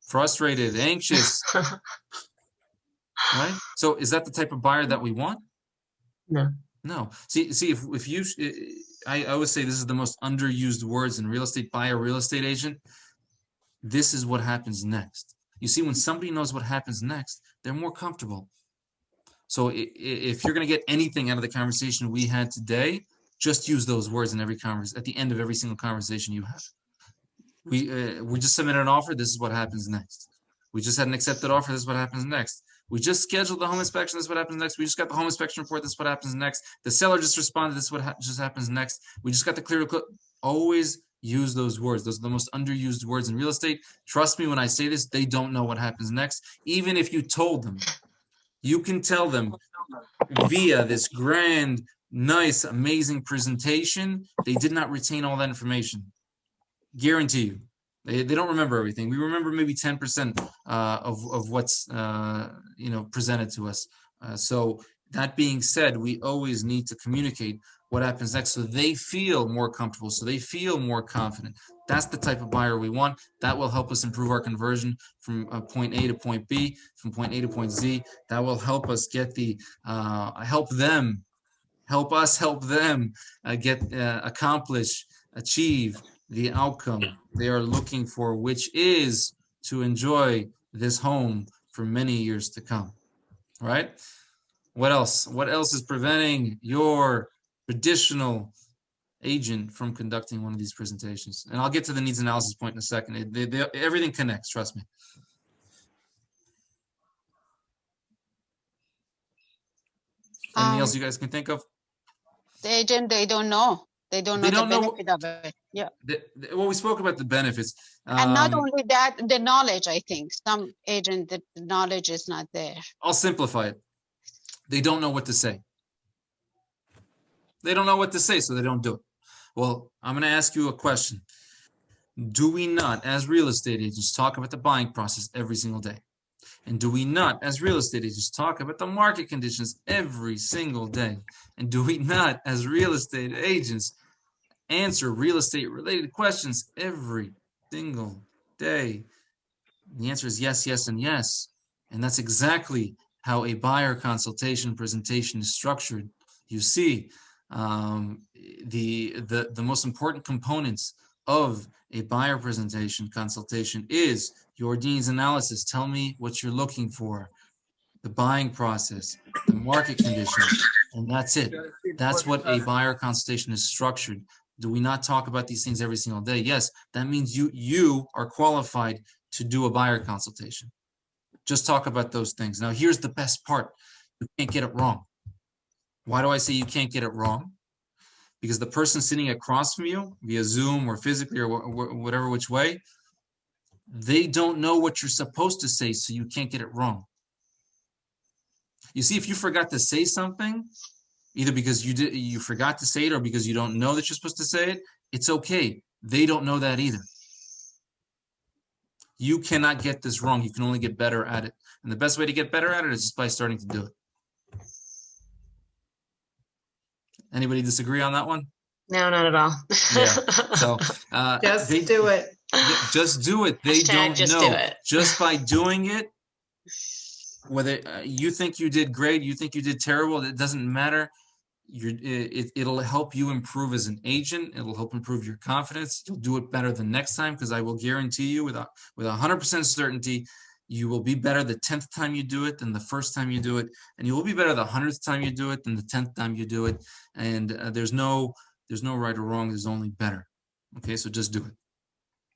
Frustrated, anxious. Right? So is that the type of buyer that we want? No. No. See, if you, I always say this is the most underused words in real estate: buyer, real estate agent. This is what happens next. You see, when somebody knows what happens next, they're more comfortable. So if you're going to get anything out of the conversation we had today, just use those words in every conversation, at the end of every single conversation you have. We just submitted an offer. This is what happens next. We just had an accepted offer. This is what happens next. We just scheduled the home inspection. This is what happens next. We just got the home inspection report. This is what happens next. The seller just responded. This is what just happens next. We just got the clear. Always use those words. Those are the most underused words in real estate. Trust me when I say this, they don't know what happens next. Even if you told them, you can tell them via this grand, nice, amazing presentation, they did not retain all that information. Guarantee you. They don't remember everything. We remember maybe 10% of what's presented to us. So that being said, we always need to communicate what happens next, so they feel more comfortable, so they feel more confident. That's the type of buyer we want. That will help us improve our conversion from point A to point B, from point A to point Z. That will help us get the help them achieve the outcome they are looking for, which is to enjoy this home for many years to come. Right? What else? What else is preventing your traditional agent from conducting one of these presentations? And I'll get to the needs analysis point in a second. Everything connects, trust me. Anything else you guys can think of? The agent, they don't know. They don't know the benefit of it. Yeah. Well, we spoke about the benefits. And not only that, the knowledge, I think. Some agent, the knowledge is not there. I'll simplify it. They don't know what to say. They don't know what to say, so they don't do it. Well, I'm going to ask you a question. Do we not, as real estate agents, talk about the buying process every single day? And do we not, as real estate agents, talk about the market conditions every single day? And do we not, as real estate agents, answer real estate related questions every single day? The answer is yes, yes, and yes. And that's exactly how a buyer consultation presentation is structured. You see, the most important components of a buyer presentation consultation is your needs analysis. Tell me what you're looking for, the buying process, the market conditions, and that's it. That's what a buyer consultation is structured. Do we not talk about these things every single day? Yes, that means you are qualified to do a buyer consultation. Just talk about those things. Now, here's the best part. You can't get it wrong. Why do I say you can't get it wrong? Because the person sitting across from you via Zoom or physically or whatever which way, they don't know what you're supposed to say, so you can't get it wrong. You see, if you forgot to say something, either because you forgot to say it or because you don't know that you're supposed to say it, it's okay. They don't know that either. You cannot get this wrong. You can only get better at it. And the best way to get better at it is just by starting to do it. Anybody disagree on that one? No, not at all. Yeah. So just do it. Just do it. They don't just know. Do it. Just by doing it, whether you think you did great, you think you did terrible, it doesn't matter. It'll help you improve as an agent. It'll help improve your confidence. You'll do it better the next time, because I will guarantee you with 100% certainty, you will be better the 10th time you do it than the first time you do it. And you will be better the 100th time you do it than the 10th time you do it. And there's no right or wrong. There's only better. Okay, so just do it.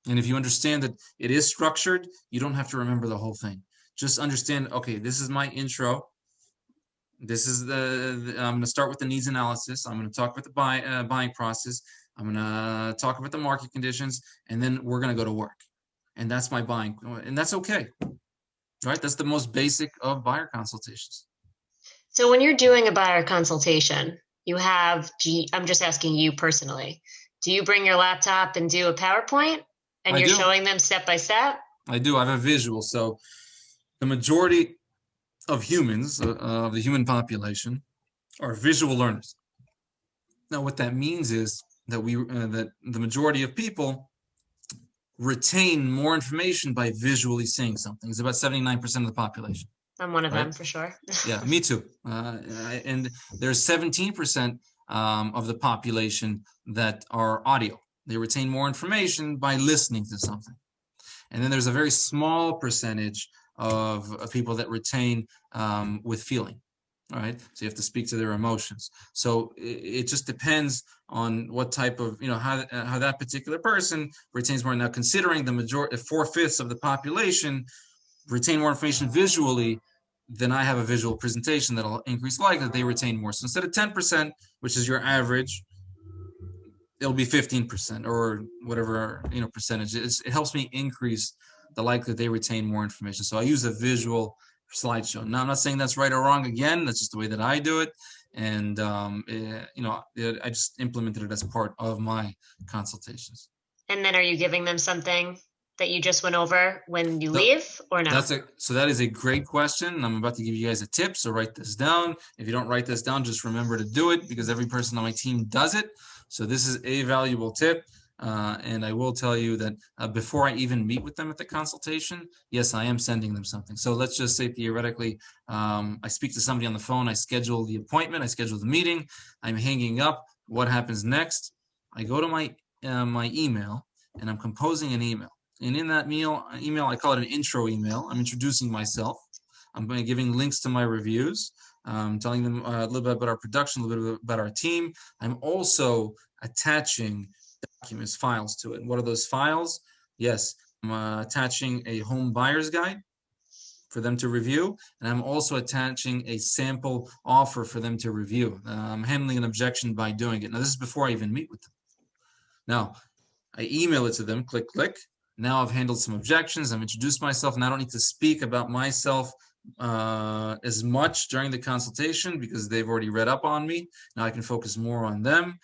And if you understand that it is structured, you don't have to remember the whole thing. Just understand, okay, this is my intro. This is I'm going to start with the needs analysis. I'm going to talk about the buying process. I'm going to talk about the market conditions, and then we're going to go to work. And that's my buying, and that's okay. Right? That's the most basic of buyer consultations. So when you're doing a buyer consultation, I'm just asking you personally, do you bring your laptop and do a PowerPoint and you're showing them step by step? I do. I have a visual. So the majority of humans, of the human population, are visual learners. Now, what that means is that that the majority of people retain more information by visually seeing something. It's about 79% of the population. I'm one of them for sure. Yeah, me too. And there's 17% of the population that are audio. They retain more information by listening to something. And then there's a very small percentage of people that retain with feeling. All right, so you have to speak to their emotions. So it just depends on what type of, how that particular person retains more. Now, considering the majority, 4/5 of the population retain more information visually, then I have a visual presentation that'll increase likelihood they retain more. So instead of 10%, which is your average, it'll be 15% or whatever percentage. It helps me increase the likelihood they retain more information. So I use a visual slideshow. Now, I'm not saying that's right or wrong. Again, that's just the way that I do it. And, I just implemented it as part of my consultations. And then are you giving them something that you just went over when you No, leave, or no? So that is a great question. I'm about to give you guys a tip, so write this down. If you don't write this down, just remember to do it because every person on my team does it. So this is a valuable tip. And I will tell you that before I even meet with them at the consultation, yes, I am sending them something. So let's just say theoretically, I speak to somebody on the phone, I schedule the appointment, I schedule the meeting, I'm hanging up. What happens next? I go to my email and I'm composing an email. And in that email, I call it an intro email. I'm introducing myself. I'm giving links to my reviews. Telling them a little bit about our production, a little bit about our team. I'm also attaching documents, files to it. What are those files? Yes, I'm attaching a home buyer's guide for them to review, and I'm also attaching a sample offer for them to review. I'm handling an objection by doing it. Now, this is before I even meet with them. Now, I email it to them, click, click. Now I've handled some objections. I've introduced myself, and I don't need to speak about myself as much during the consultation because they've already read up on me. Now I can focus more on them.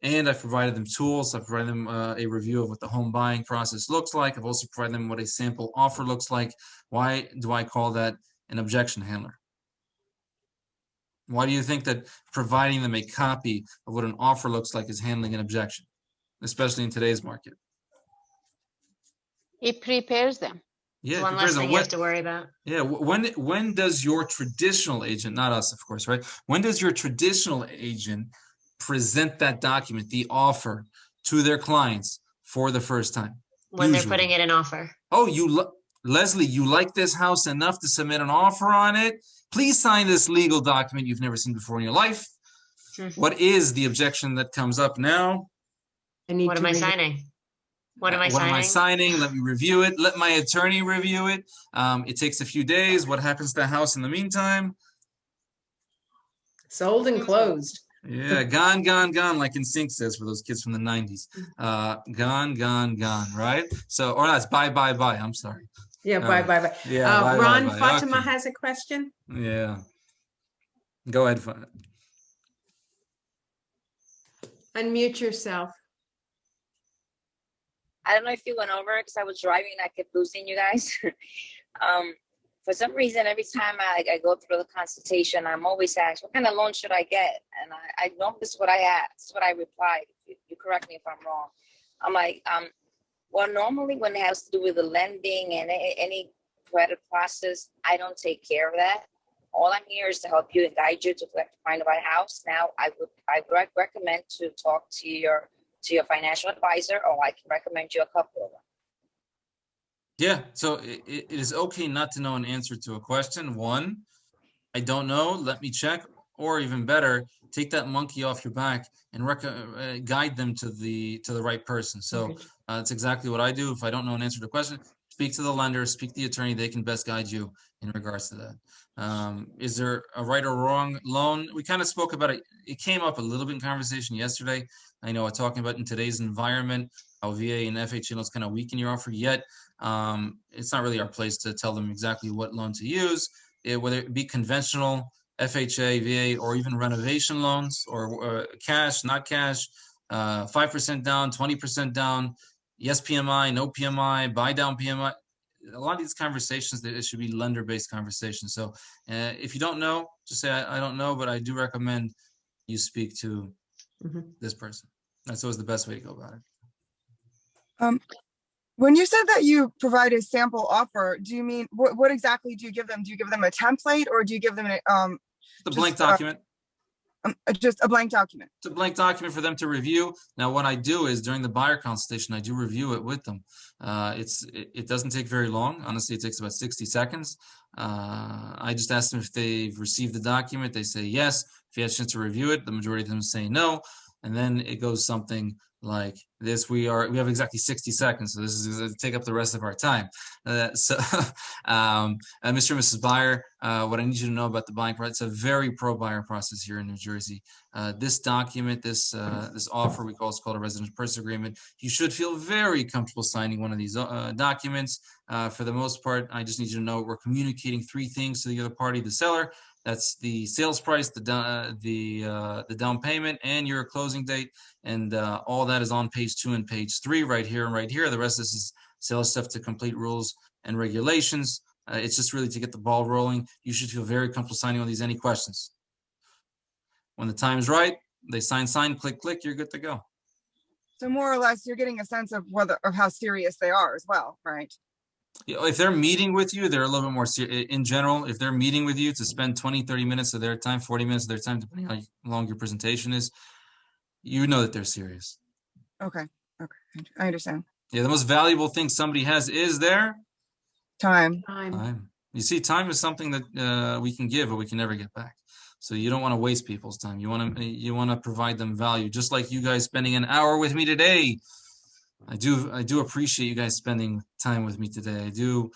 And I've provided them tools. I've provided them a review of what the home buying process looks like. I've also provided them what a sample offer looks like. Why do I call that an objection handler? Why do you think that providing them a copy of what an offer looks like is handling an objection, especially in today's market? It prepares them. Yeah, One less thing you have to worry about. Yeah, when does your traditional agent, not us, of course, right? When does your traditional agent present that document, the offer, to their clients for the first time? When they're putting it in offer. Oh, Leslie, you like this house enough to submit an offer on it? Please sign this legal document you've never seen before in your life. What is the objection that comes up now? What am I signing? What am I signing? What am I signing? Let me review it. Let my attorney review it. It takes a few days. What happens to the house in the meantime? Sold and closed. Yeah, gone, gone, gone, like NSYNC says for those kids from the 90s. Gone, gone, gone, right? So, or that's bye, bye, bye. I'm sorry. Yeah, bye, bye, bye. Yeah, bye, Ron, bye, bye. Fatima Okay. has a question. Yeah. Go ahead, Fatima. Unmute yourself. I don't know if you went over it because I was driving and I kept losing you guys. For some reason, every time I go through the consultation, I'm always asked, what kind of loan should I get? And I know this is what I asked. This is what I replied. You correct me if I'm wrong. I'm like, well, normally when it has to do with the lending and any credit process, I don't take care of that. All I'm here is to help you and guide you to find the right house. Now, I would recommend to talk to your financial advisor, or I can recommend you a couple of them. Yeah, so it is okay not to know an answer to a question. One, I don't know, let me check. Or even better, take that monkey off your back and guide them to the right person. So that's exactly what I do. If I don't know an answer to a question, speak to the lender, speak to the attorney. They can best guide you in regards to that. Is there a right or wrong loan? We kind of spoke about it. It came up a little bit in conversation yesterday. I know we're talking about in today's environment, how VA and FHA loans kind of weaken your offer, yet it's not really our place to tell them exactly what loan to use, whether it be conventional, FHA, VA, or even renovation loans, or cash, not cash, 5% down, 20% down, yes PMI, no PMI, buy down PMI. A lot of these conversations, it should be lender-based conversations. So if you don't know, just say, I don't know, but I do recommend you speak to this person. That's always the best way to go about it. When you said that you provide a sample offer, do you mean, what exactly do you give them? Do you give them a template, or do you give them the blank document? Just a blank document. It's a blank document for them to review. Now, what I do is during the buyer consultation, I do review it with them. It doesn't take very long. Honestly, it takes about 60 seconds. I just ask them if they've received the document. They say yes. If you had a chance to review it, the majority of them say no. And then it goes something like this. We have exactly 60 seconds, so this is going to take up the rest of our time. Mr. and Mrs. Buyer, what I need you to know about the buying process, it's a very pro-buyer process here in New Jersey. This document, this offer, it's called a residential purchase agreement. You should feel very comfortable signing one of these documents. For the most part, I just need you to know we're communicating three things to the other party, the seller. That's the sales price, the down payment, and your closing date, and all that is on page 2 and page 3 right here and right here. The rest of this is sales stuff to complete rules and regulations. It's just really to get the ball rolling. You should feel very comfortable signing on these. Any questions? When the time's right, they sign, click, click, you're good to go. So more or less, you're getting a sense of how serious they are as well, right? If they're meeting with you, they're a little bit more serious. In general, if they're meeting with you to spend 20, 30 minutes of their time, 40 minutes of their time, depending on how long your presentation is, you know that they're serious. Okay. I understand. Yeah, the most valuable thing somebody has is their time. You see, time is something that we can give, but we can never get back. So you don't want to waste people's time. You want to provide them value, just like you guys spending an hour with me today. I do appreciate you guys spending time with me today. I do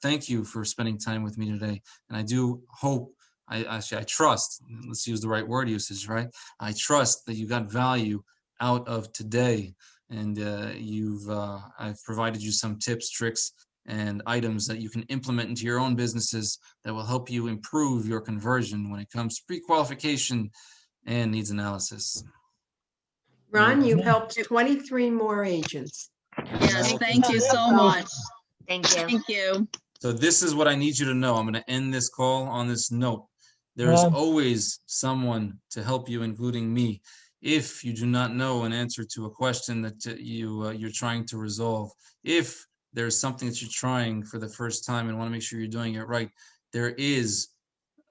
thank you for spending time with me today, and I do hope. I trust. Let's use the right word usage, right? I trust that you got value out of today, and I've provided you some tips, tricks, and items that you can implement into your own businesses that will help you improve your conversion when it comes to pre-qualification and needs analysis. Ron, you've helped 23 more agents. Yes, thank you so much. Thank you. Thank you. So this is what I need you to know. I'm going to end this call on this note. There is always someone to help you, including me. If you do not know an answer to a question that you're trying to resolve, if there's something that you're trying for the first time and want to make sure you're doing it right, there is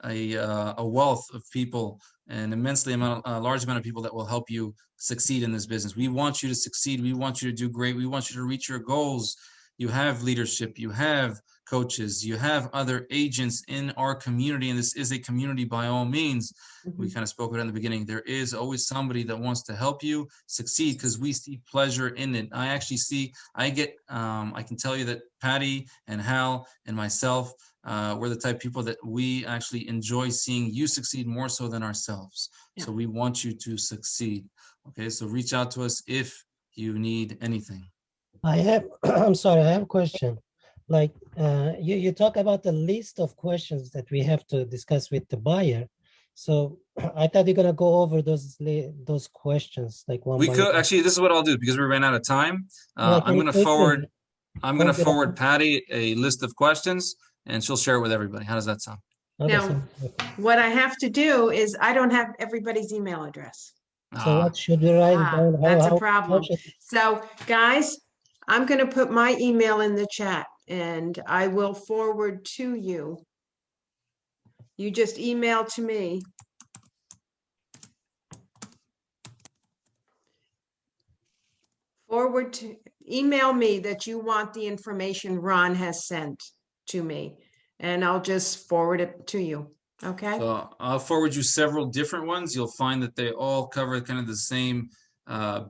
a wealth of people, an a large amount of people that will help you succeed in this business. We want you to succeed. We want you to do great. We want you to reach your goals. You have leadership. You have coaches. You have other agents in our community, and this is a community by all means. We kind of spoke about it in the beginning. There is always somebody that wants to help you succeed because we see pleasure in it. I can tell you that Patty and Hal and myself, we're the type of people that we actually enjoy seeing you succeed more so than ourselves. Yeah. So we want you to succeed. Okay, so reach out to us if you need anything. I'm sorry, I have a question. Like you talk about the list of questions that we have to discuss with the buyer. So I thought you're gonna go over those questions like one. We could actually. This is what I'll do because we ran out of time. I'm gonna forward Patty a list of questions, and she'll share it with everybody. How does that sound? Now, what I have to do is I don't have everybody's email address. So what should we write down? That's a problem. So guys, I'm going to put my email in the chat and I will forward to you. You just email to me. Email me that you want the information Ron has sent to me, and I'll just forward it to you. Okay. So I'll forward you several different ones. You'll find that they all cover kind of the same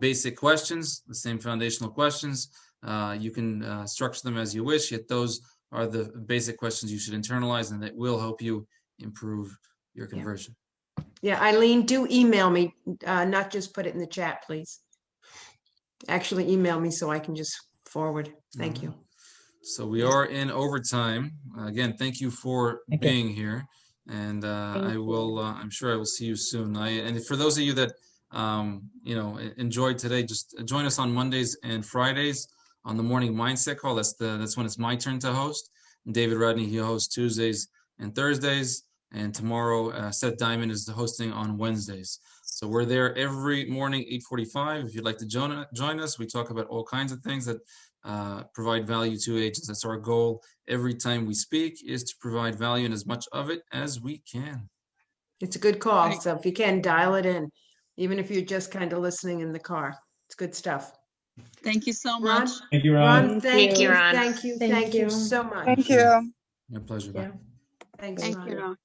basic questions, the same foundational questions. You can structure them as you wish, yet those are the basic questions you should internalize, and that will help you improve your conversion. Yeah, Eileen, do email me, not just put it in the chat, please. Actually email me so I can just forward. Thank you. So we are in overtime. Again, thank you for being here. And I'm sure I will see you soon. And for those of you that, enjoyed today, just join us on Mondays and Fridays on the morning mindset call. That's when it's my turn to host. And David Rodney, he hosts Tuesdays and Thursdays. And tomorrow, Seth Diamond is hosting on Wednesdays. So we're there every morning, 8:45. If you'd like to join us, we talk about all kinds of things that provide value to agents. That's our goal every time we speak, is to provide value and as much of it as we can. It's a good call. So if you can, dial it in, even if you're just kind of listening in the car. It's good stuff. Thank you so much. Thank you, Ron. Ron, thank you, Ron. Thank you so much. Thank you. My pleasure. Yeah. Thanks, Thank Ron. you, Ron.